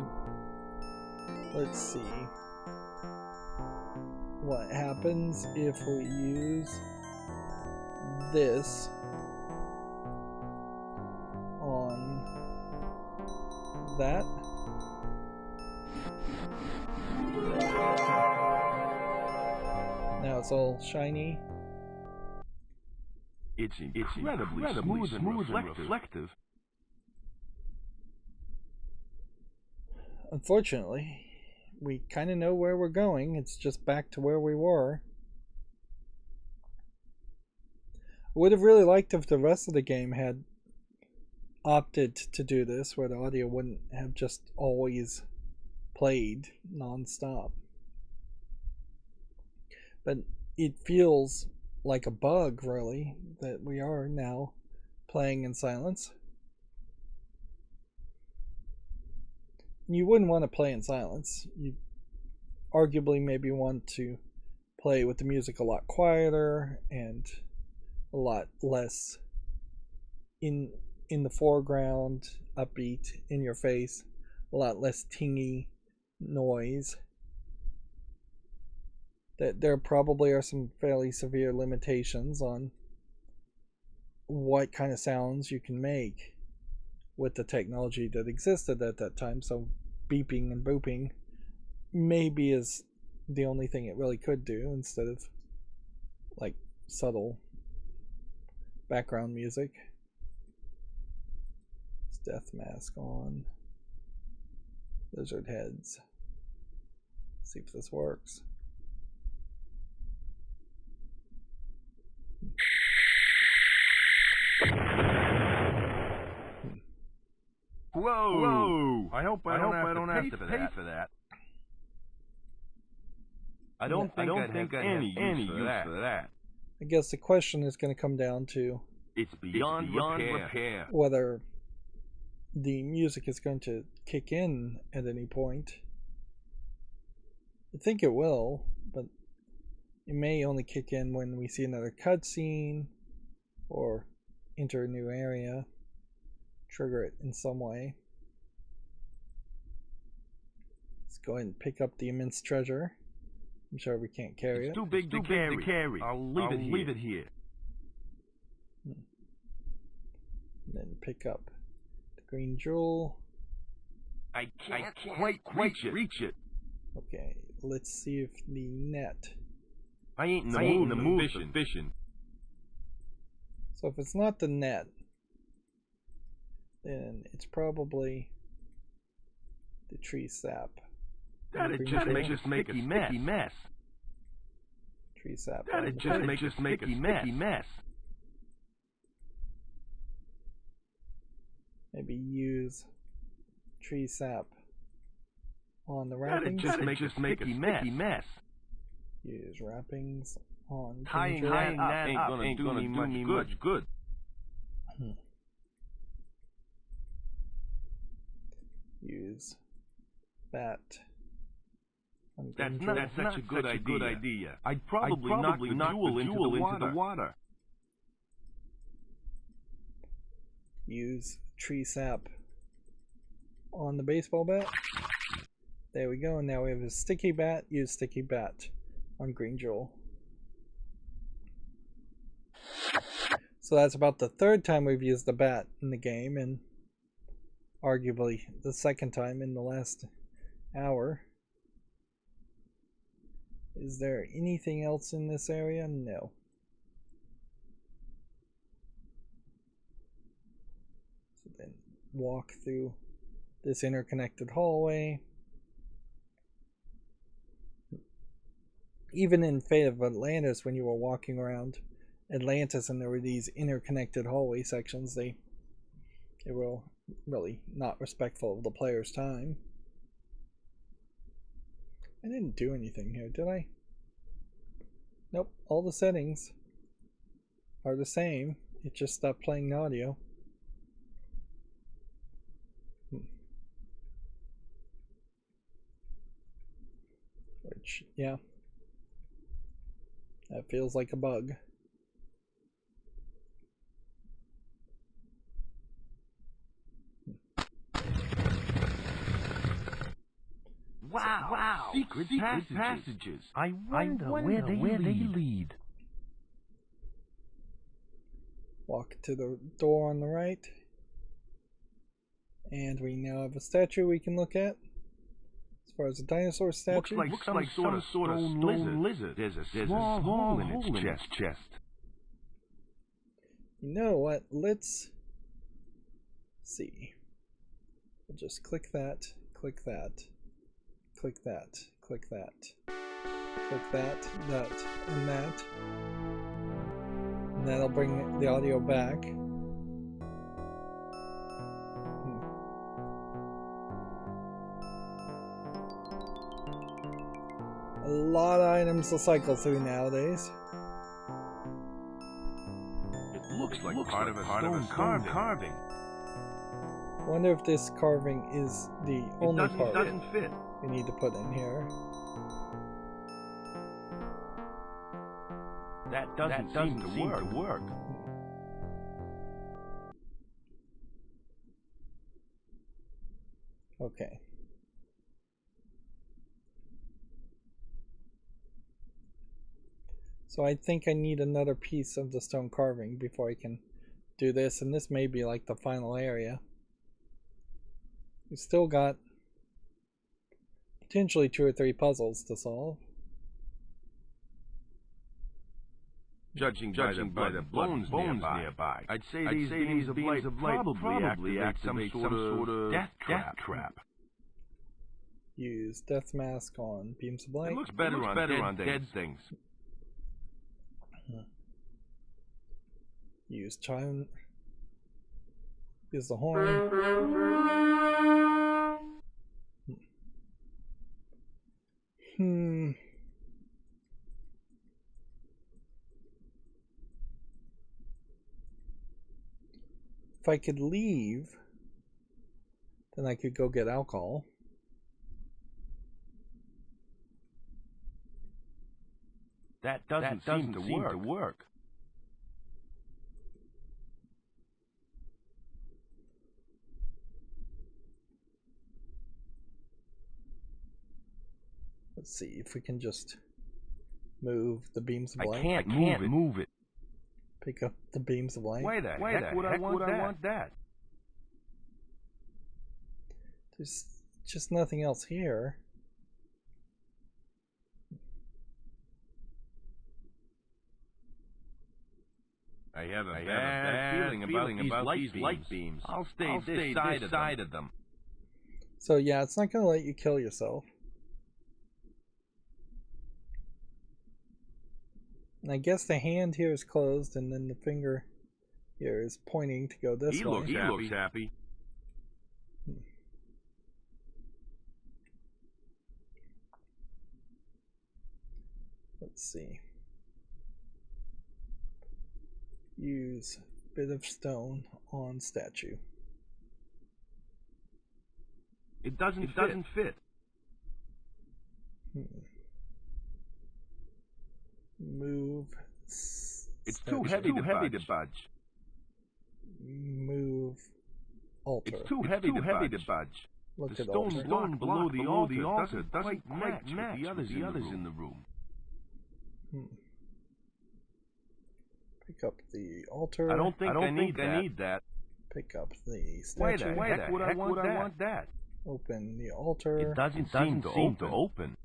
Let's see what happens if we use this on that. Now it's all shiny. It's incredibly smooth and reflective. Unfortunately, we kind of know where we're going. It's just back to where we were. I would have really liked if the rest of the game had opted to do this, where the audio wouldn't have just always played non-stop. But it feels like a bug, really, that we are now playing in silence. You wouldn't want to play in silence. You arguably maybe want to play with the music a lot quieter and a lot less in the foreground, upbeat, in your face, a lot less tingy noise. That there probably are some fairly severe limitations on what kind of sounds you can make with the technology that existed at that time. So beeping and booping maybe is the only thing it really could do, instead of like subtle background music. It's death mask on. Lizard heads. See if this works. Whoa! I hope I don't have to pay for that. I don't think I have any use for that. I guess the question is going to come down to It's beyond repair. whether the music is going to kick in at any point. I think it will, but it may only kick in when we see another cutscene or enter a new area, trigger it in some way. Let's go ahead and pick up the immense treasure. I'm sure we can't carry it. It's too big to carry. I'll leave it here. And then pick up the green jewel. I can't quite reach it. Okay, let's see if the net. I ain't in the mood for fishing. So if it's not the net, then it's probably the tree sap. That'd just make a sticky mess. Tree sap. That'd just make a sticky mess. Maybe use tree sap on the wrappings. That'd just make a sticky mess. Use wrappings on Tying that up ain't gonna do me much good. Use bat. That's not such a good idea. I'd probably knock the jewel into the water. Use tree sap on the baseball bat. There we go. And now we have a sticky bat. Use sticky bat on green jewel. So that's about the third time we've used the bat in the game, and arguably the second time in the last hour. Is there anything else in this area? No. So then walk through this interconnected hallway. Even in Fate of Atlantis, when you were walking around Atlantis and there were these interconnected hallway sections, they were really not respectful of the player's time. I didn't do anything here, did I? Nope, all the settings are the same. It just stopped playing the audio. Which, yeah. That feels like a bug. Wow. Secret passages. I wonder where they lead. Walk to the door on the right. And we now have a statue we can look at. As far as a dinosaur statue. Looks like some sort of stone lizard. There's a small hole in its chest. You know what? Let's see. We'll just click that, click that, click that, click that, click that, and that. And that'll bring the audio back. A lot of items to cycle through nowadays. It looks like part of a stone carving. Wonder if this carving is the only part doesn't fit. we need to put in here. That doesn't seem to work. Okay. So I think I need another piece of the stone carving before I can do this, and this may be like the final area. We still got potentially 2 or 3 puzzles to solve. Judging by the bones nearby, I'd say these beams of light probably activate some sort of death trap. Use death mask on beams of light. It looks better on dead things. Use chime. Use the horn. If I could leave, then I could go get alcohol. That doesn't seem to work. Let's see if we can just move the beams of light. I can't move it. Pick up the beams of light. Why the heck would I want that? There's just nothing else here. I have a bad feeling about these light beams. I'll stay this side of them. So yeah, it's not going to let you kill yourself. And I guess the hand here is closed, and then the finger here is pointing to go this way. He looks happy. Let's see. Use bit of stone on statue. It doesn't fit. Move. It's too heavy to budge. Move. Altar. It's too heavy to budge. Look the at stone altar. block below the altar doesn't quite match with the others in the room. Pick up the altar. I don't think I need that. Pick up the statue. Why the heck would I want that? Open the altar. It doesn't seem to open.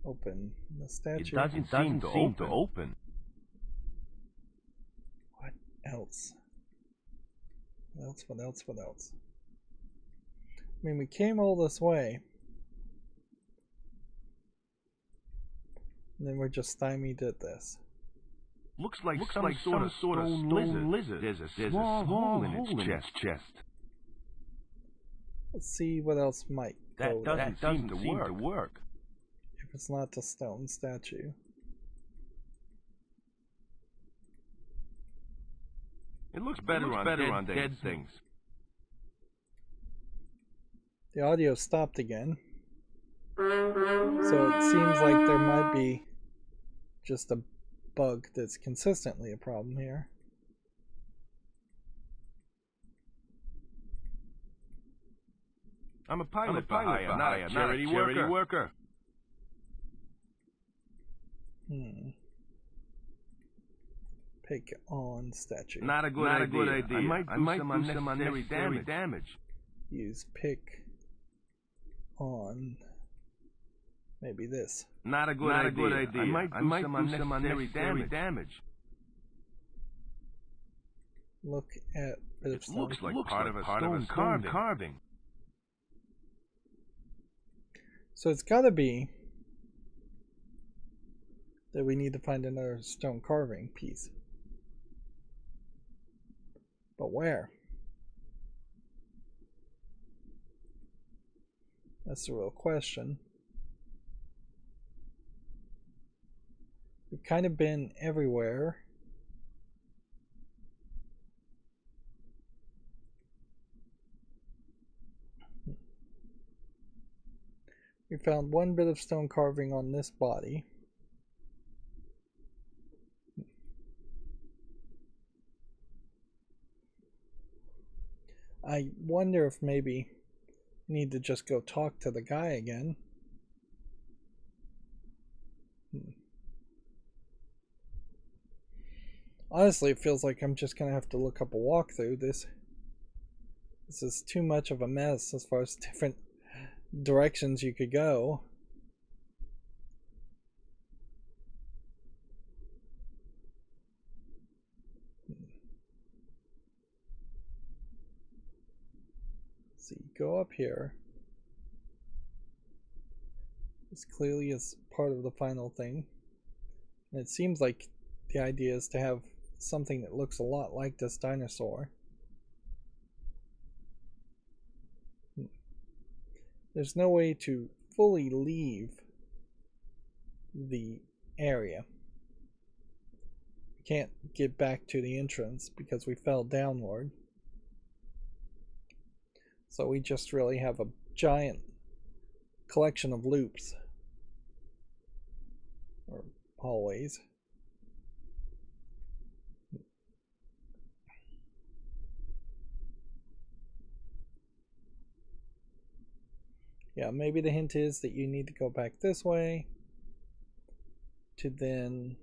Open the statue. It doesn't seem to open. What else? What else? I mean, we came all this way. And then we're just stymied at this. Looks like some sort of stone lizard. There's a small hole in its chest. Let's see what else might go there. That doesn't seem to work. If it's not the stone statue. It looks better on dead things. The audio stopped again. So it seems like there might be just a bug that's consistently a problem here. I'm a pilot for hire, not a charity worker. Pick on statue. Not a good idea. I might do some unnecessary damage. Use pick on maybe this. Not a good idea. I might do some unnecessary damage. Look at bit of stone. Looks like part of a stone carving. So it's got to be that we need to find another stone carving piece. But where? That's the real question. We've kind of been everywhere. We found one bit of stone carving on this body. I wonder if maybe we need to just go talk to the guy again. Honestly, it feels like I'm just gonna have to look up a walkthrough. This is too much of a mess as far as different directions you could go. see, go up here. This clearly is part of the final thing. And it seems like the idea is to have something that looks a lot like this dinosaur. There's no way to fully leave the area. We can't get back to the entrance because we fell downward. So we just really have a giant collection of loops or hallways. Yeah, maybe the hint is that you need to go back this way to then,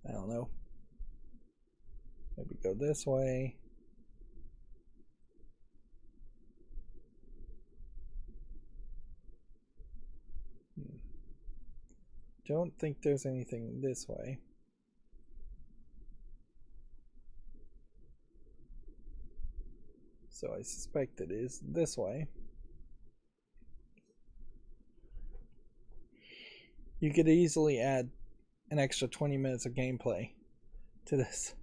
I don't know, maybe go this way. Don't think there's anything this way. So I suspect it is this way. You could easily add an extra 20 minutes of gameplay to this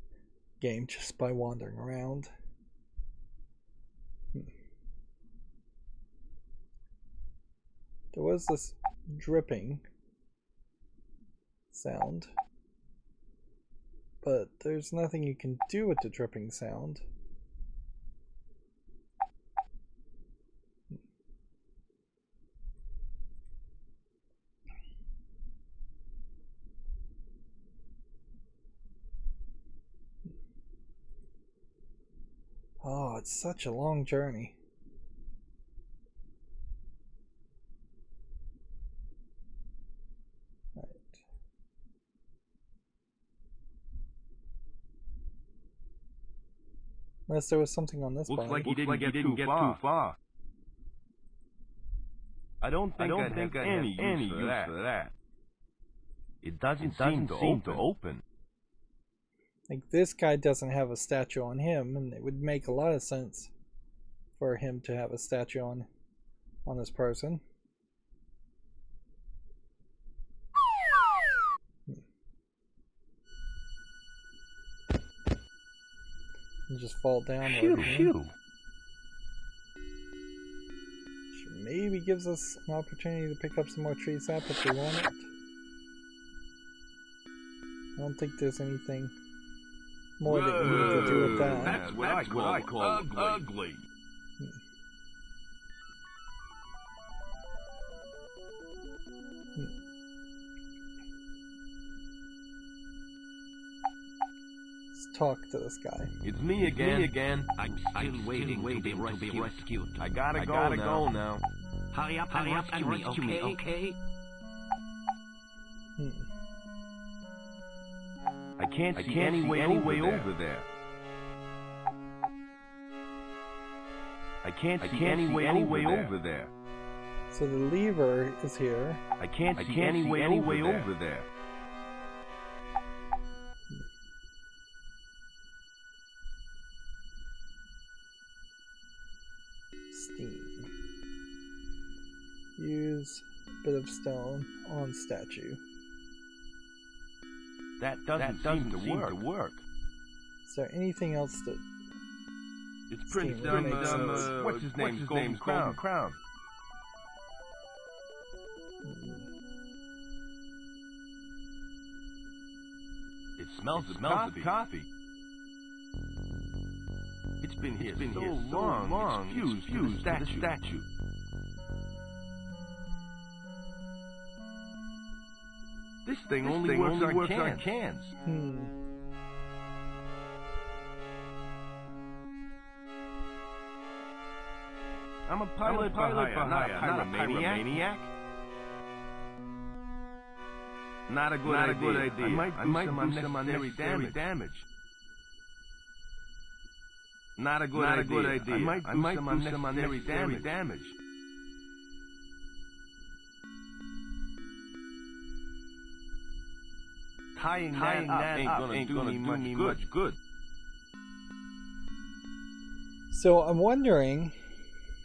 game just by wandering around. There was this dripping sound, but there's nothing you can do with the dripping sound. Oh, it's such a long journey. Right. Unless there was something on this Looks button. like he didn't get too far. I don't think I'd have any use for that. It doesn't seem to open. Like, this guy doesn't have a statue on him, and it would make a lot of sense for him to have a statue on this person. And just fall down. Phew. Maybe gives us an opportunity to pick up some more tree sap if we want it. I don't think there's anything more that you need to do with that. That's what I call ugly. Let's talk to this guy. It's me again. I'm still waiting to be rescued. I gotta go now. Hurry up and rescue me, okay? I can't see any way over there. I can't see any way over there. So the lever is here. I can't see any way over there. Steam. Use bit of stone on statue. That doesn't seem to work. Is there anything else that... It's Prince, what's his name? Golden Crown. It smells of coffee. It's been here so long. It's fused to the statue. This thing only works on cans. I'm a pilot for hire, not a pyromaniac. Not a good idea. I might do some unnecessary damage. Not a good idea. I might do some unnecessary damage. Tying that up ain't gonna do me much good. So I'm wondering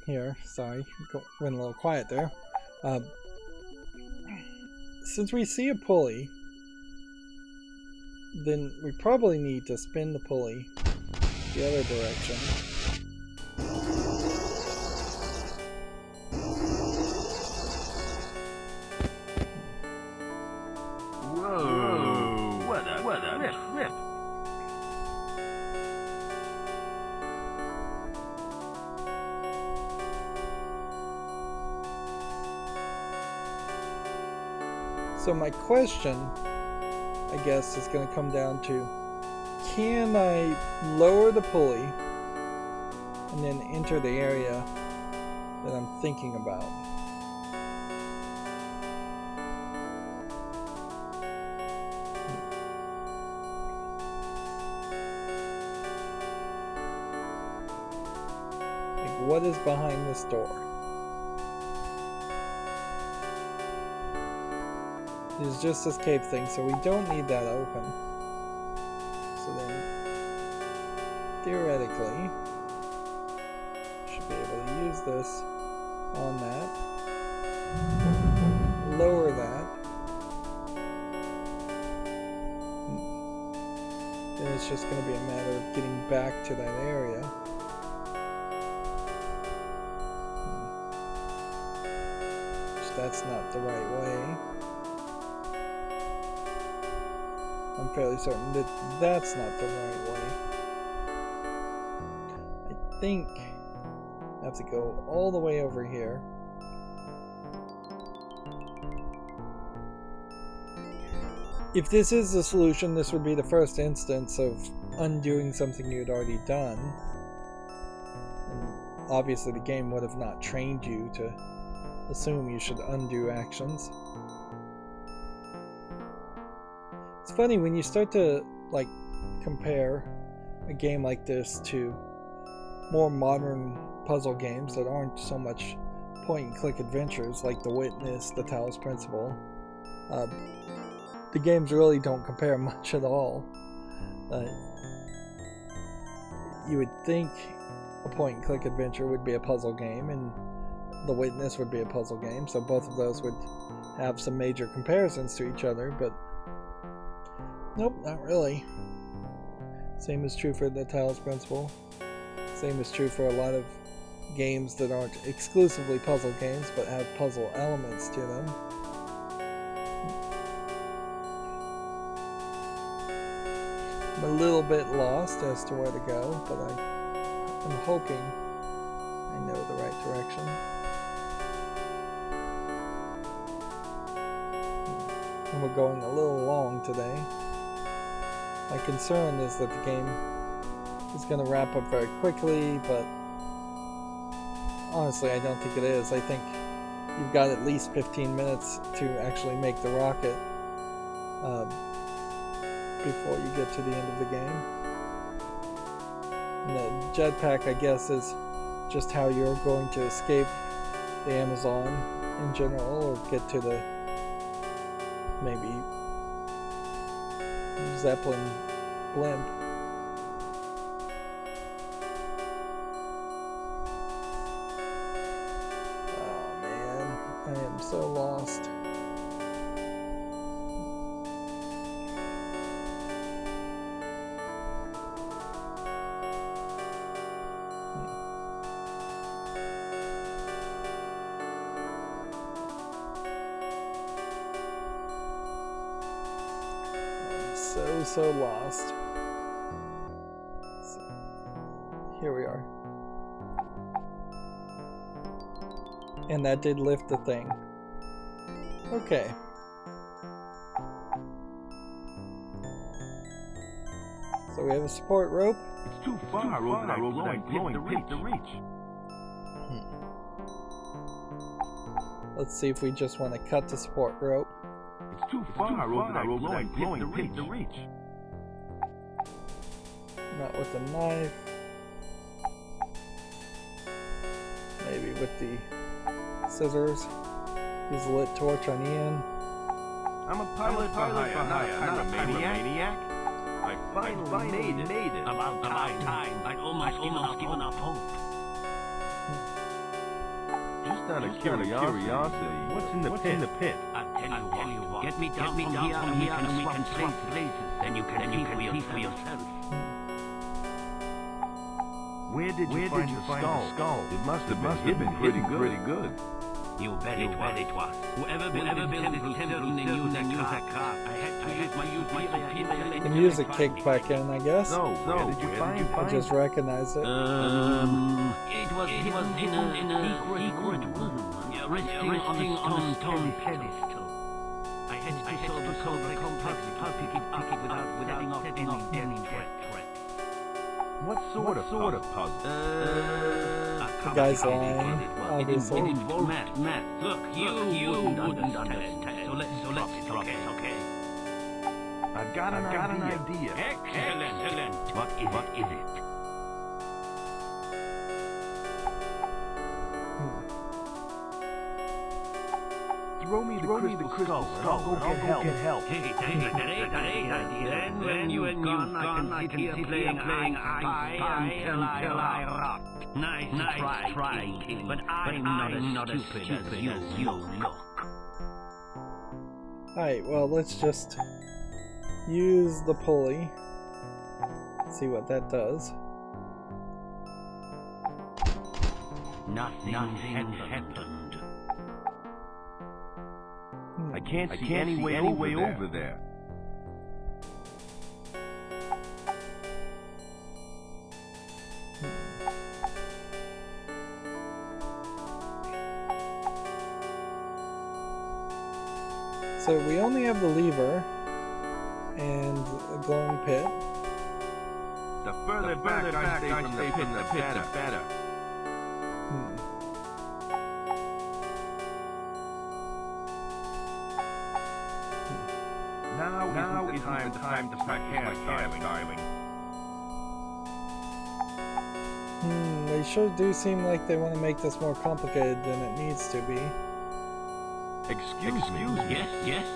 here, sorry, went a little quiet there. Since we see a pulley, then we probably need to spin the pulley the other direction. Whoa! What a rip! So my question, I guess, is going to come down to, can I lower the pulley and then enter the area that I'm thinking about? Like, what is behind this door? It's just this cave thing, so we don't need that open. So then, theoretically, should be able to use this on that. Lower that. Then it's just going to be a matter of getting back to that area. Which that's not the right way. I'm fairly certain that that's not the right way. I think I have to go all the way over here. If this is the solution, this would be the first instance of undoing something you had already done. And obviously the game would have not trained you to assume you should undo actions. It's funny when you start to like compare a game like this to more modern puzzle games that aren't so much point-and-click adventures like The Witness, The Talos Principle. The games really don't compare much at all. You would think a point-and-click adventure would be a puzzle game, and The Witness would be a puzzle game, so both of those would have some major comparisons to each other, but nope, not really. Same is true for the Talos Principle. Same is true for a lot of games that aren't exclusively puzzle games, but have puzzle elements to them. I'm a little bit lost as to where to go, but I'm hoping I know the right direction. And we're going a little long today. My concern is that the game is going to wrap up very quickly, but honestly I don't think it is. I think you've got at least 15 minutes to actually make the rocket before you get to the end of the game. And the jetpack, I guess, is just how you're going to escape the Amazon in general, or get to the maybe Zeppelin blimp. Oh man, I am so lost. So lost. So, here we are. And that did lift the thing. Okay. So we have a support rope. It's too far over that glowing pit to reach. Let's see if we just want to cut the support rope. It's too far over that glowing pit to reach. Not with the knife. Maybe with the scissors. Use a lit torch on Ian. I'm a pilot for hire, not a pyromaniac. I finally made it. About time. I'd almost given up hope. Just out of curiosity, what's in the pit? I'll tell you what. Get me down from here and we can swap places. Then you can see for yourself. Where did you find the skull? It must have been pretty good. You bet it was. Whoever built the temple knew that car. I had to use my The music kicked back in, I guess. No, where did you find it? I just recognized it. It was in a secret room, resting on a stone pedestal. I had to solve the complex puzzle without setting off any threat. What sort of puzzle? The guy's lying, obviously. Matt, look, you wouldn't understand. So let's drop it, okay? I've got an idea. Excellent. What is it? Throw me the crystal skull and I'll go get help. Hey, that ain't idea. Then when you're gone, I can sit here playing I until I rot. Nice try, King. But I'm not as stupid as you look. Alright, well, let's just use the pulley. See what that does. Nothing happened. I can't see any way over there. So we only have the lever and a glowing pit. The further back I stay from the pit, the better. Now is the time to start hairstyling. They sure do seem like they want to make this more complicated than it needs to be. Excuse me. Yes.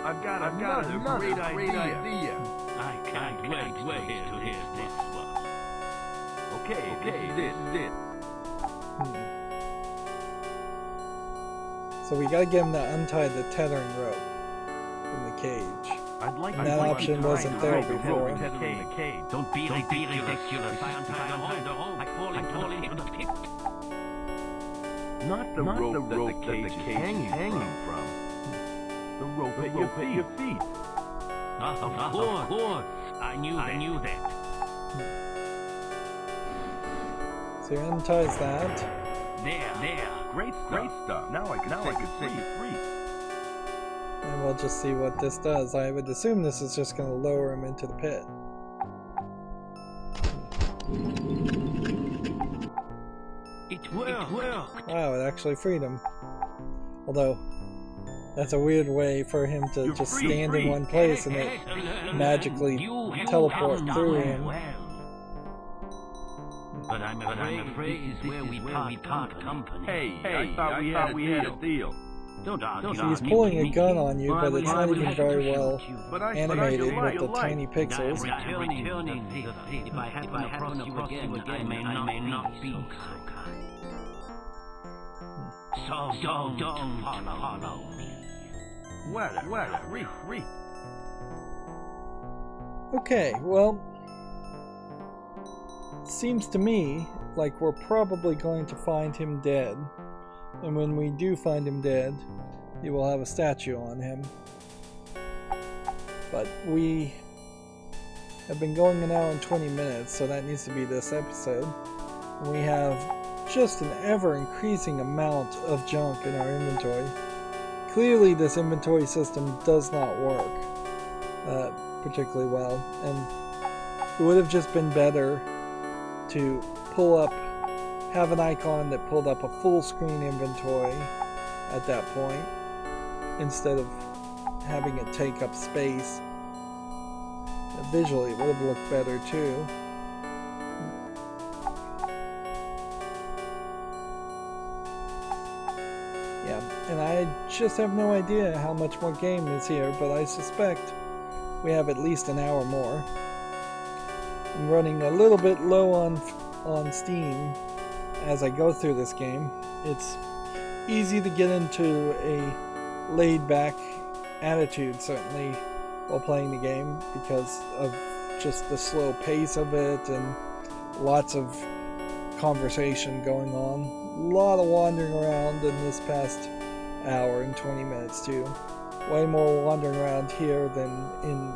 I've got another great idea. I can't wait to hear this one. Okay, this is it. So we gotta get him to untie the tethering rope from the cage. That option wasn't there before. Don't be ridiculous. I untie the hole. I fall into the pit. Not the rope that the cage is hanging from. The rope at your feet. Of course. I knew that. So he unties that. There. Great stuff. Now I can set you free. And we'll just see what this does. I would assume this is just going to lower him into the pit. It worked. Wow, it actually freed him. Although, that's a weird way for him to just stand in one place and it magically teleport through him. But I'm afraid this is where we part company. Hey, I thought we had a deal. Don't argue. So he's pulling a gun on you, but it's not even very well animated with the tiny pixels. If I happen to cross you again, I may not be so kind. So don't follow me. Well, Okay, well, it seems to me like we're probably going to find him dead. And when we do find him dead, he will have a statue on him. But we have been going an hour and 20 minutes, so that needs to be this episode. And we have just an ever-increasing amount of junk in our inventory. Clearly this inventory system does not work particularly well, and it would have just been better to have an icon that pulled up a full screen inventory at that point instead of having it take up space. Visually it would have looked better too. Yeah, and I just have no idea how much more game is here, but I suspect we have at least an hour more. I'm running a little bit low on Steam as I go through this game. It's easy to get into a laid-back attitude, certainly, while playing the game because of just the slow pace of it and lots of conversation going on. A lot of wandering around in this past hour and 20 minutes too. Way more wandering around here than in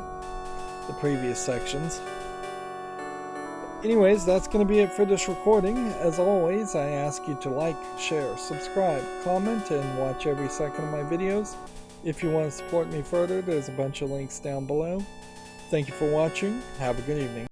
the previous sections. Anyways, that's going to be it for this recording. As always, I ask you to like, share, subscribe, comment, and watch every second of my videos. If you want to support me further, there's a bunch of links down below. Thank you for watching. Have a good evening.